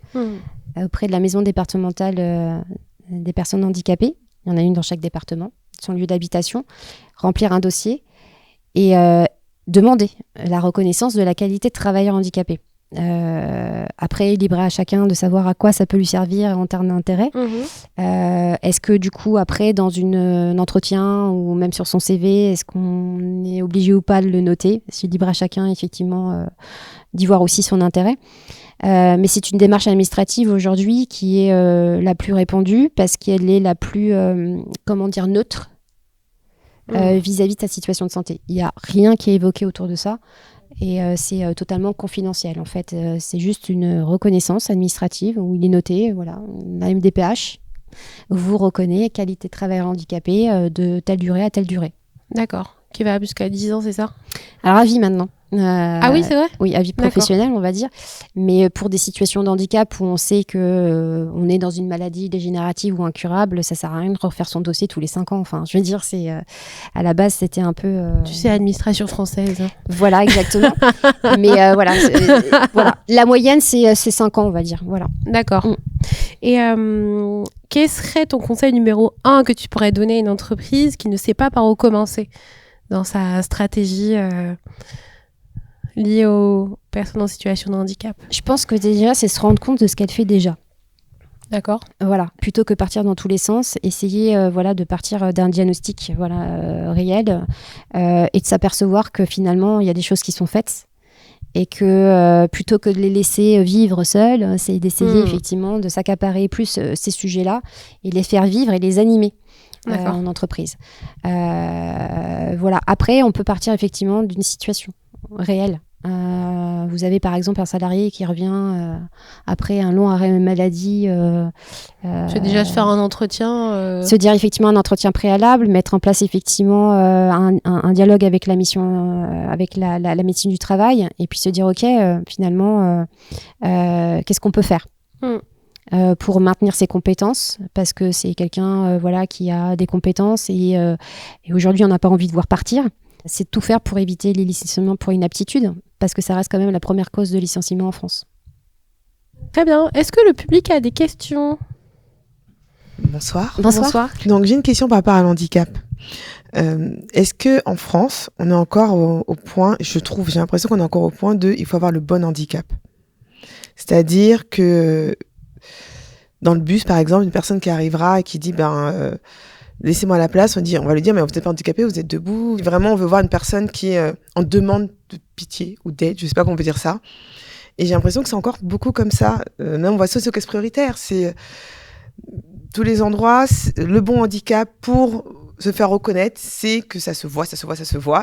auprès de la maison départementale des personnes handicapées. Il y en a une dans chaque département, son lieu d'habitation. Remplir un dossier et demander la reconnaissance de la qualité de travailleur handicapé. Après, libre à chacun de savoir à quoi ça peut lui servir en termes d'intérêt. Est-ce que du coup, après, dans un entretien ou même sur son CV, est-ce qu'on est obligé ou pas de le noter ? C'est libre à chacun, effectivement, d'y voir aussi son intérêt. Mais c'est une démarche administrative aujourd'hui qui est la plus répandue parce qu'elle est la plus, neutre vis-à-vis de sa situation de santé. Il n'y a rien qui est évoqué autour de ça. Et c'est totalement confidentiel. En fait, c'est juste une reconnaissance administrative où il est noté, voilà, la MDPH vous reconnaît qualité de travailleur handicapé de telle durée à telle durée. D'accord. Qui va jusqu'à 10 ans, c'est ça ? Alors à vie maintenant. Ah oui, c'est vrai ? Oui, à vie D'accord. professionnelle, on va dire. Mais pour des situations de handicap où on sait que on est dans une maladie dégénérative ou incurable, ça sert à rien de refaire son dossier tous les 5 ans. Enfin, je veux dire, à la base, c'était un peu... Tu sais, administration française. Voilà, exactement. Mais voilà, voilà. La moyenne, c'est 5 ans, on va dire. Voilà. D'accord. Et quel serait ton conseil numéro 1 que tu pourrais donner à une entreprise qui ne sait pas par où commencer dans sa stratégie liée aux personnes en situation de handicap ? Je pense que déjà, c'est se rendre compte de ce qu'elle fait déjà. D'accord. Voilà, plutôt que partir dans tous les sens, essayer de partir d'un diagnostic réel et de s'apercevoir que finalement, il y a des choses qui sont faites et que plutôt que de les laisser vivre seuls, c'est d'essayer effectivement de s'accaparer plus ces sujets-là et les faire vivre et les animer en entreprise. Voilà. Après, on peut partir effectivement d'une situation réelle. Vous avez par exemple un salarié qui revient après un long arrêt maladie. Tu veux déjà faire un entretien Se dire effectivement un entretien préalable, mettre en place effectivement un dialogue avec la mission, avec la médecine du travail, et puis se dire ok, finalement, qu'est-ce qu'on peut faire pour maintenir ses compétences, parce que c'est quelqu'un qui a des compétences et aujourd'hui on n'a pas envie de voir partir. C'est de tout faire pour éviter les licenciements pour inaptitude, parce que ça reste quand même la première cause de licenciement en France. Très bien. Est-ce que le public a des questions ? Bonsoir. Bonsoir. Donc j'ai une question par rapport à l'handicap. Est-ce que en France, on est encore au point, j'ai l'impression qu'on est encore au point de, il faut avoir le bon handicap. C'est-à-dire que dans le bus, par exemple, une personne qui arrivera et qui dit, laissez-moi la place, on va lui dire, mais vous n'êtes pas handicapé, vous êtes debout. Vraiment, on veut voir une personne qui est en demande de pitié ou d'aide, je sais pas comment on peut dire ça. Et j'ai l'impression que c'est encore beaucoup comme ça. Même on voit socio-caisse prioritaire, c'est tous les endroits, le bon handicap pour se faire reconnaître, c'est que ça se voit,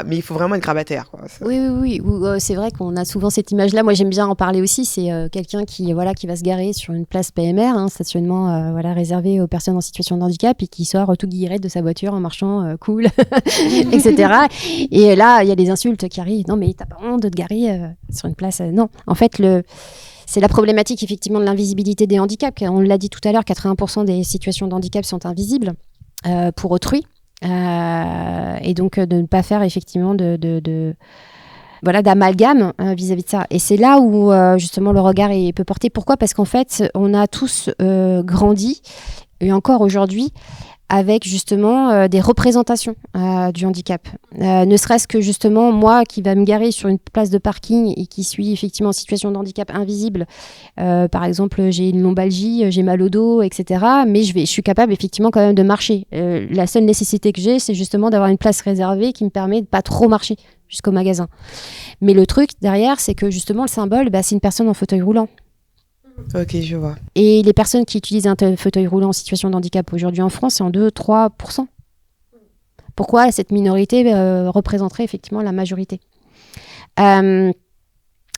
mais il faut vraiment être grabataire, quoi. Oui. C'est vrai qu'on a souvent cette image-là. Moi, j'aime bien en parler aussi. C'est quelqu'un qui va se garer sur une place PMR, stationnement réservé aux personnes en situation de handicap, et qui sort tout guillerette de sa voiture en marchant cool, etc. Et là, il y a des insultes qui arrivent. Non, mais t'as pas honte de te garer sur une place Non, en fait, c'est la problématique effectivement de l'invisibilité des handicaps. On l'a dit tout à l'heure, 80% des situations de handicap sont invisibles pour autrui. Et donc de ne pas faire effectivement d'amalgame vis-à-vis de ça. Et c'est là où justement le regard peut porter. Pourquoi ? Parce qu'en fait, on a tous grandi, et encore aujourd'hui, avec justement des représentations du handicap. Ne serait-ce que justement moi qui va me garer sur une place de parking et qui suis effectivement en situation de handicap invisible, par exemple j'ai une lombalgie, j'ai mal au dos, etc. Mais je suis capable effectivement quand même de marcher. La seule nécessité que j'ai, c'est justement d'avoir une place réservée qui me permet de pas trop marcher jusqu'au magasin. Mais le truc derrière, c'est que justement le symbole, c'est une personne en fauteuil roulant. Ok, je vois. Et les personnes qui utilisent un fauteuil roulant en situation de handicap aujourd'hui en France, c'est en 2-3%. Pourquoi cette minorité représenterait effectivement la majorité ? Je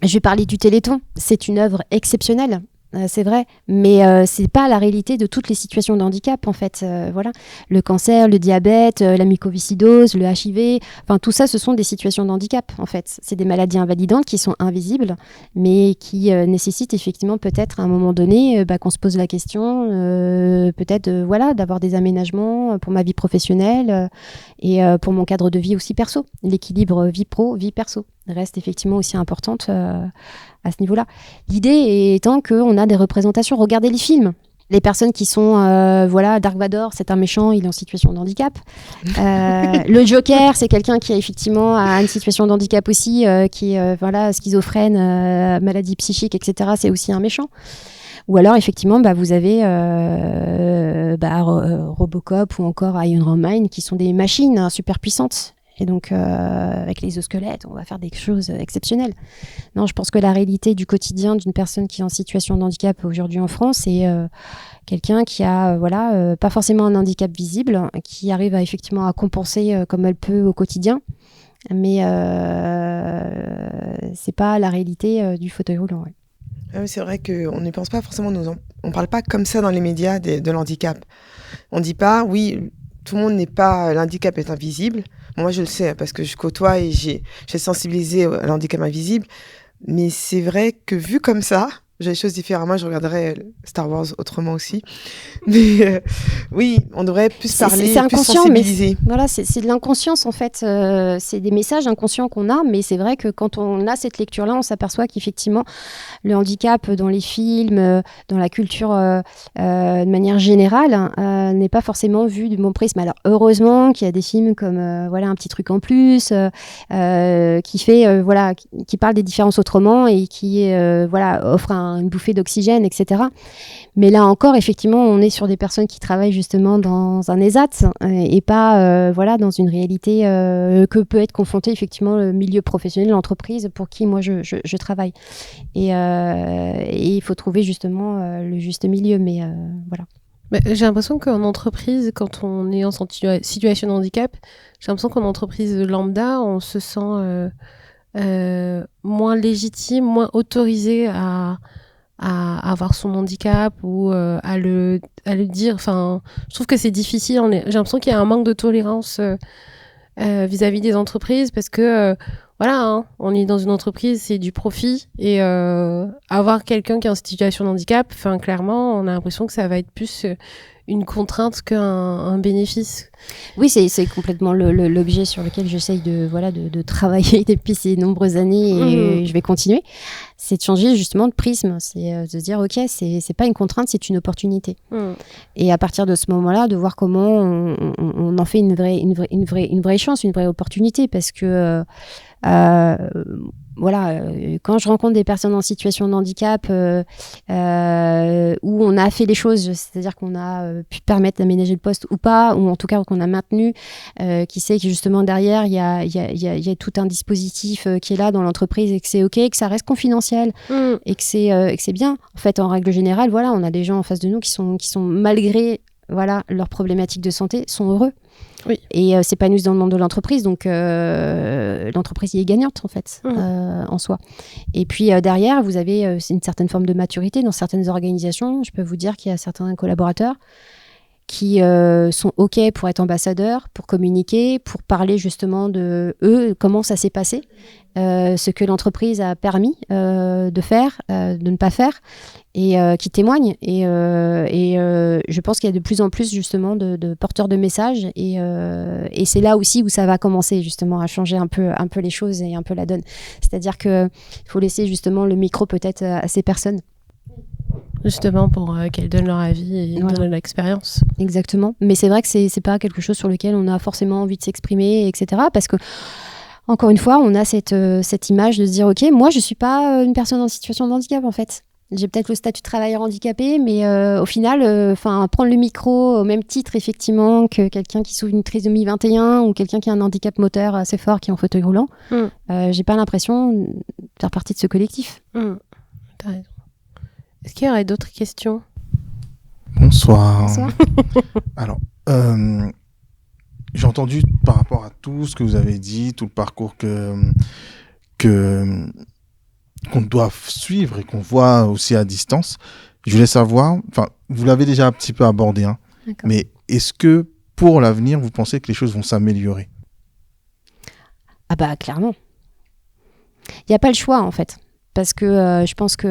vais parler du Téléthon. C'est une œuvre exceptionnelle. C'est vrai, mais c'est pas la réalité de toutes les situations de handicap en fait. Voilà, le cancer, le diabète, la mucoviscidose, le HIV, enfin tout ça, ce sont des situations de handicap en fait. C'est des maladies invalidantes qui sont invisibles, mais qui nécessitent effectivement peut-être à un moment donné qu'on se pose la question, peut-être d'avoir des aménagements pour ma vie professionnelle et pour mon cadre de vie aussi perso. L'équilibre vie pro, vie perso reste effectivement aussi importante à ce niveau-là. L'idée étant qu'on a des représentations. Regardez les films. Les personnes qui sont, Dark Vador, c'est un méchant, il est en situation de handicap. Le Joker, c'est quelqu'un qui a effectivement une situation de handicap aussi, qui est schizophrène, maladie psychique, etc. C'est aussi un méchant. Ou alors, effectivement, vous avez Robocop ou encore Iron Man, qui sont des machines super puissantes. Et donc, avec les exosquelettes, on va faire des choses exceptionnelles. Non, je pense que la réalité du quotidien d'une personne qui est en situation de handicap aujourd'hui en France, c'est quelqu'un qui a, pas forcément un handicap visible, qui arrive effectivement à compenser comme elle peut au quotidien. Mais c'est pas la réalité du fauteuil roulant. Ouais. Ah, c'est vrai qu'on ne pense pas forcément, on ne parle pas comme ça dans les médias de l'handicap. On ne dit pas, oui, tout le monde n'est pas, l'handicap est invisible. Moi, je le sais parce que je côtoie et j'ai sensibilisé à l'handicap invisible. Mais c'est vrai que vu comme ça, j'ai les choses différemment. Je regarderais Star Wars autrement aussi. Mais oui, on devrait plus parler, c'est plus inconscient, sensibiliser. mais voilà, c'est de l'inconscience en fait. C'est des messages inconscients qu'on a, mais c'est vrai que quand on a cette lecture-là, on s'aperçoit qu'effectivement, le handicap dans les films, dans la culture de manière générale, n'est pas forcément vu du bon prisme. Alors heureusement qu'il y a des films comme voilà, Un petit truc en plus, qui fait voilà, qui parle des différences autrement et qui voilà, offre une bouffée d'oxygène, etc. Mais là encore, effectivement, on est sur des personnes qui travaillent justement dans un ESAT et pas voilà, dans une réalité que peut être confronté effectivement le milieu professionnel, l'entreprise pour qui moi je travaille. Et il faut trouver justement le juste milieu. Mais voilà. J'ai l'impression qu'en entreprise, quand on est en situation de handicap, j'ai l'impression qu'en entreprise lambda, on se sent moins légitime, moins autorisé à avoir son handicap ou à le dire. Enfin, je trouve que c'est difficile. J'ai l'impression qu'il y a un manque de tolérance vis-à-vis des entreprises parce que voilà, hein, on est dans une entreprise, c'est du profit et avoir quelqu'un qui est en situation de handicap, enfin clairement, on a l'impression que ça va être plus une contrainte qu'un bénéfice. Oui, c'est complètement l'objet sur lequel j'essaye de travailler depuis ces nombreuses années et je vais continuer. C'est de changer justement de prisme, c'est de se dire ok, c'est pas une contrainte, c'est une opportunité. Et à partir de ce moment-là, de voir comment on en fait une vraie chance, une vraie opportunité, parce que voilà, quand je rencontre des personnes en situation de handicap où on a fait les choses, c'est-à-dire qu'on a pu permettre d'aménager le poste ou pas, ou en tout cas qu'on a maintenu, qui sait que justement derrière il y a tout un dispositif qui est là dans l'entreprise et que c'est ok, que ça reste confidentiel et que c'est bien. En fait, en règle générale, voilà, on a des gens en face de nous qui sont malgré voilà leurs problématiques de santé, sont heureux. Oui. Et s'épanouissent dans le monde de l'entreprise, donc l'entreprise y est gagnante en fait en soi. Et puis derrière, vous avez une certaine forme de maturité dans certaines organisations. Je peux vous dire qu'il y a certains collaborateurs qui sont OK pour être ambassadeurs, pour communiquer, pour parler justement de eux, comment ça s'est passé, ce que l'entreprise a permis de faire, de ne pas faire, et qui témoignent. Et je pense qu'il y a de plus en plus justement de porteurs de messages, et c'est là aussi où ça va commencer justement à changer un peu les choses et un peu la donne. C'est-à-dire qu'il faut laisser justement le micro peut-être à ces personnes. Justement pour qu'elles donnent leur avis et donnent leur expérience. Exactement. Mais c'est vrai que c'est pas quelque chose sur lequel on a forcément envie de s'exprimer, etc. Parce que, encore une fois, on a cette image de se dire, ok, moi je suis pas une personne en situation de handicap en fait. J'ai peut-être le statut de travailleur handicapé, mais au final, prendre le micro au même titre effectivement que quelqu'un qui souffre d'une trisomie 21 ou quelqu'un qui a un handicap moteur assez fort qui est en fauteuil roulant, j'ai pas l'impression de faire partie de ce collectif. T'as raison. Est-ce qu'il y aurait d'autres questions ? Bonsoir. Alors, j'ai entendu par rapport à tout ce que vous avez dit, tout le parcours qu'on doit suivre et qu'on voit aussi à distance. Je voulais savoir, vous l'avez déjà un petit peu abordé, hein, mais est-ce que pour l'avenir, vous pensez que les choses vont s'améliorer ? Ah bah clairement. Il n'y a pas le choix en fait. Parce que je pense que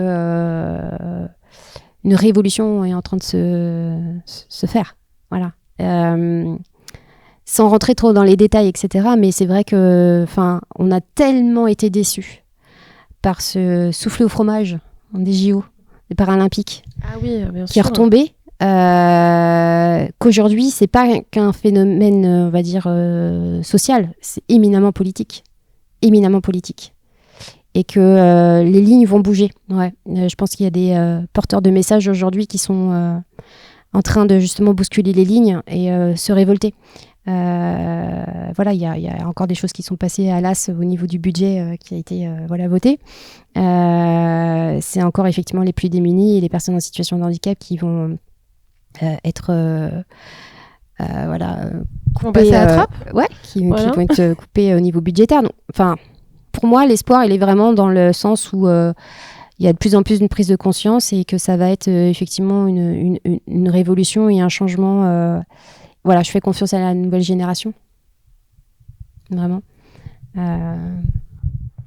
une révolution est en train de se faire. Voilà. Sans rentrer trop dans les détails, etc. Mais c'est vrai que, on a tellement été déçus par ce soufflé au fromage des JO, des Paralympiques, qui est retombé. Qu'aujourd'hui, c'est pas qu'un phénomène, on va dire, social. C'est éminemment politique. Éminemment politique. Et que les lignes vont bouger. Ouais. Je pense qu'il y a des porteurs de messages aujourd'hui qui sont en train de justement bousculer les lignes et se révolter. Voilà, il y a encore des choses qui sont passées à l'as au niveau du budget qui a été voté. C'est encore effectivement les plus démunis et les personnes en situation de handicap qui vont être coupées à la trappe. Qui vont être coupées au niveau budgétaire. Donc, pour moi, l'espoir, il est vraiment dans le sens où il y a de plus en plus une prise de conscience et que ça va être effectivement une révolution et un changement voilà, je fais confiance à la nouvelle génération. Vraiment.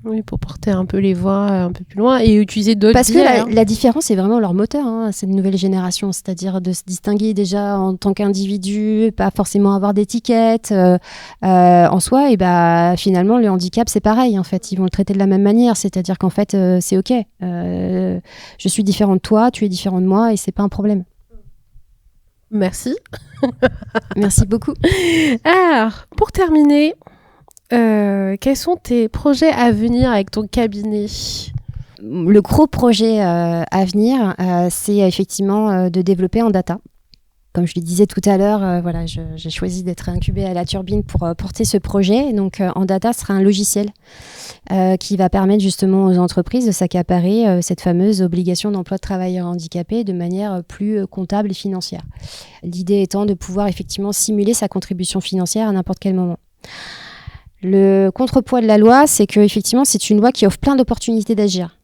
Oui, pour porter un peu les voix un peu plus loin et utiliser d'autres Parce que biais, hein. la différence, c'est vraiment leur moteur, cette nouvelle génération, c'est-à-dire de se distinguer déjà en tant qu'individu, pas forcément avoir d'étiquette. En soi, et finalement, le handicap, c'est pareil, en fait. Ils vont le traiter de la même manière, c'est-à-dire qu'en fait, c'est OK. Je suis différent de toi, tu es différent de moi, et c'est pas un problème. Merci. Merci beaucoup. Alors, pour terminer, quels sont tes projets à venir avec ton cabinet ? Le gros projet à venir, c'est effectivement de développer en data. Comme je le disais tout à l'heure, voilà, j'ai choisi d'être incubée à la Turbine pour porter ce projet. Donc, en data sera un logiciel qui va permettre justement aux entreprises de s'accaparer cette fameuse obligation d'emploi de travailleurs handicapés de manière plus comptable et financière. L'idée étant de pouvoir effectivement simuler sa contribution financière à n'importe quel moment. Le contrepoids de la loi, c'est qu'effectivement, c'est une loi qui offre plein d'opportunités d'agir.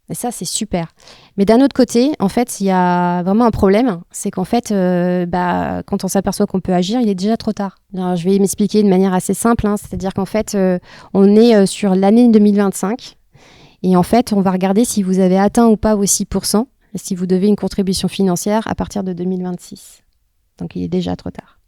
Et ça, c'est super. Mais d'un autre côté, en fait, il y a vraiment un problème. C'est qu'en fait, quand on s'aperçoit qu'on peut agir, il est déjà trop tard. Alors, je vais m'expliquer de manière assez simple. C'est-à-dire qu'en fait, on est sur l'année 2025. Et en fait, on va regarder si vous avez atteint ou pas vos 6%, et si vous devez une contribution financière à partir de 2026. Donc, il est déjà trop tard.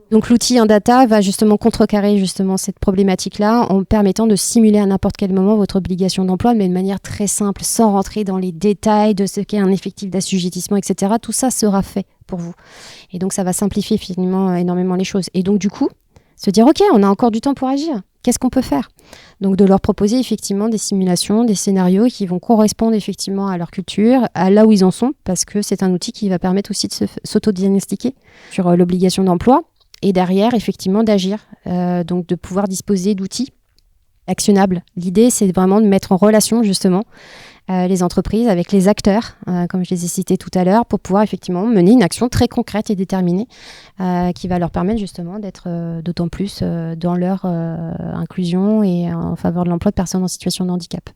Donc l'outil en data va justement contrecarrer justement cette problématique-là en permettant de simuler à n'importe quel moment votre obligation d'emploi, mais de manière très simple, sans rentrer dans les détails de ce qu'est un effectif d'assujettissement, etc. Tout ça sera fait pour vous. Et donc ça va simplifier finalement énormément les choses. Et donc du coup, se dire ok, on a encore du temps pour agir. Qu'est-ce qu'on peut faire ? Donc de leur proposer effectivement des simulations, des scénarios qui vont correspondre effectivement à leur culture, à là où ils en sont, parce que c'est un outil qui va permettre aussi de s'auto-diagnostiquer sur l'obligation d'emploi. Et derrière, effectivement, d'agir, donc de pouvoir disposer d'outils actionnables. L'idée, c'est vraiment de mettre en relation, justement, les entreprises avec les acteurs, comme je les ai cités tout à l'heure, pour pouvoir, effectivement, mener une action très concrète et déterminée qui va leur permettre, justement, d'être d'autant plus dans leur inclusion et en faveur de l'emploi de personnes en situation de handicap.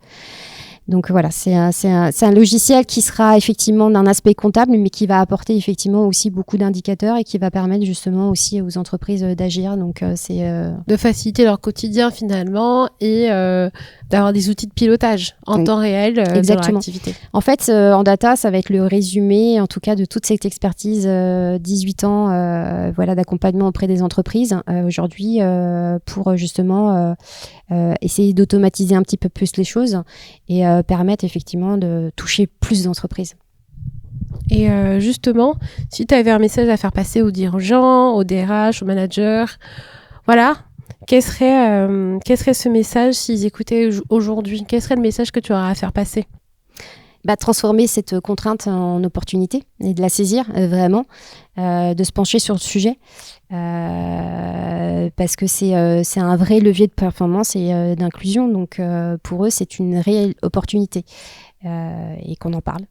Donc voilà, c'est un logiciel qui sera effectivement d'un aspect comptable, mais qui va apporter effectivement aussi beaucoup d'indicateurs et qui va permettre justement aussi aux entreprises d'agir. Donc c'est de faciliter leur quotidien finalement et d'avoir des outils de pilotage en temps réel de leur activité. En fait, en data, ça va être le résumé, en tout cas, de toute cette expertise 18 ans d'accompagnement auprès des entreprises aujourd'hui pour justement essayer d'automatiser un petit peu plus les choses et permettre effectivement de toucher plus d'entreprises. Et justement, si tu avais un message à faire passer aux dirigeants, aux DRH, aux managers, voilà, quel serait ce message s'ils écoutaient aujourd'hui ? Quel serait le message que tu aurais à faire passer ? Transformer cette contrainte en opportunité et de la saisir vraiment, de se pencher sur le sujet parce que c'est un vrai levier de performance et d'inclusion. Donc pour eux, c'est une réelle opportunité et qu'on en parle.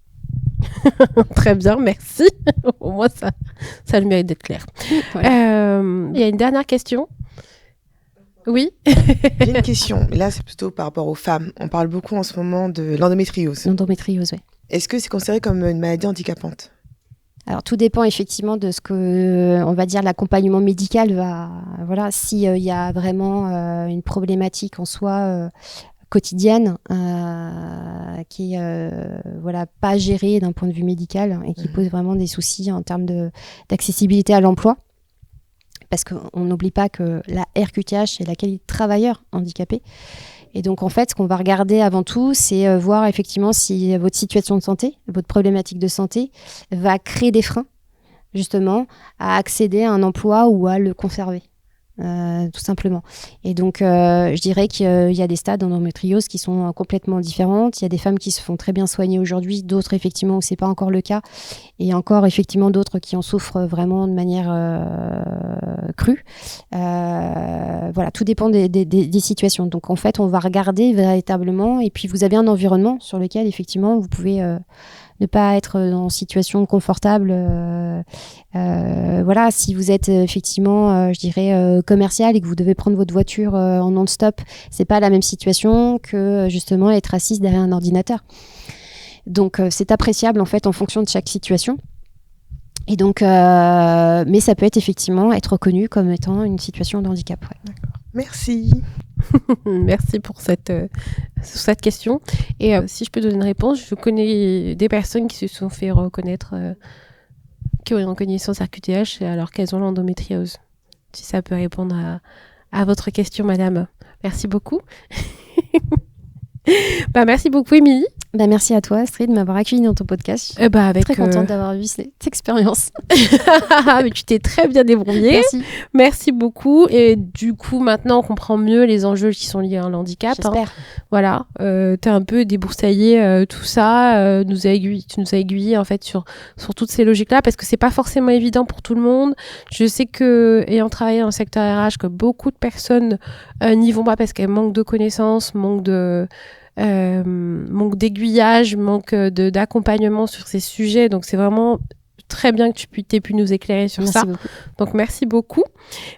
Très bien, merci. Au moins, ça le mérite d'être clair. Voilà. Y a une dernière question ? Oui. J'ai une question. Là, c'est plutôt par rapport aux femmes. On parle beaucoup en ce moment de l'endométriose. L'endométriose, oui. Est-ce que c'est considéré comme une maladie handicapante ? Alors, tout dépend effectivement de ce que, on va dire, l'accompagnement médical va... Voilà, s'il y a vraiment une problématique en soi quotidienne qui est pas gérée d'un point de vue médical et qui pose vraiment des soucis en termes d'accessibilité à l'emploi. Parce qu'on n'oublie pas que la RQTH, c'est la qualité de travailleur handicapé. Et donc, en fait, ce qu'on va regarder avant tout, c'est voir effectivement si votre situation de santé, votre problématique de santé, va créer des freins, justement, à accéder à un emploi ou à le conserver. Tout simplement. Et donc, je dirais qu'il y a des stades d'endométriose qui sont complètement différentes. Il y a des femmes qui se font très bien soigner aujourd'hui, d'autres effectivement où c'est pas encore le cas, et encore effectivement d'autres qui en souffrent vraiment de manière crue. Voilà, tout dépend des situations. Donc en fait, on va regarder véritablement, et puis vous avez un environnement sur lequel effectivement vous pouvez ne pas être en situation confortable. Voilà, si vous êtes effectivement, je dirais, commercial et que vous devez prendre votre voiture en non-stop, c'est pas la même situation que justement être assise derrière un ordinateur. Donc c'est appréciable en fait en fonction de chaque situation. Et donc, mais ça peut être effectivement être reconnu comme étant une situation de handicap. Ouais. Merci. Merci pour cette question. Et si je peux donner une réponse, je connais des personnes qui se sont fait reconnaître, qui ont une reconnaissance RQTH alors qu'elles ont l'endométriose. Si ça peut répondre à votre question, madame. Merci beaucoup. Merci beaucoup, Émilie. Merci à toi, Astrid, de m'avoir accueillie dans ton podcast. Avec très contente d'avoir vu cette expérience. Mais tu t'es très bien débrouillée. Merci beaucoup. Et du coup, maintenant, on comprend mieux les enjeux qui sont liés à l'handicap. J'espère. Voilà. T'as un peu déboursaillé tout ça. Tu nous as aiguillé en fait sur toutes ces logiques-là parce que c'est pas forcément évident pour tout le monde. Je sais que, ayant travaillé dans le secteur RH, que beaucoup de personnes n'y vont pas parce qu'elles manquent de connaissances, manque d'aiguillage, manque d'accompagnement sur ces sujets. Donc, c'est vraiment très bien que tu aies pu nous éclairer sur ça. Beaucoup. Donc, merci beaucoup.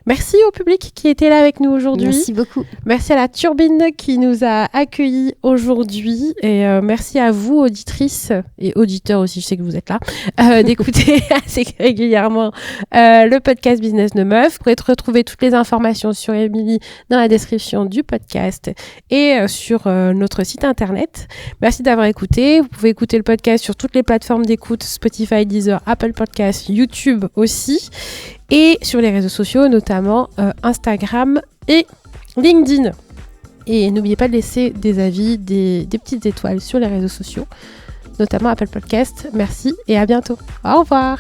Merci au public qui était là avec nous aujourd'hui. Merci beaucoup. Merci à la Turbine qui nous a accueillis aujourd'hui. Et merci à vous, auditrices et auditeurs aussi, je sais que vous êtes là, d'écouter assez régulièrement le podcast Business de Meuf. Vous pouvez retrouver toutes les informations sur Émilie dans la description du podcast et sur notre site internet. Merci d'avoir écouté. Vous pouvez écouter le podcast sur toutes les plateformes d'écoute, Spotify, Deezer, Apple Podcasts, YouTube aussi. Et sur les réseaux sociaux, notamment Instagram et LinkedIn. Et n'oubliez pas de laisser des avis, des petites étoiles sur les réseaux sociaux, notamment Apple Podcasts. Merci et à bientôt. Au revoir.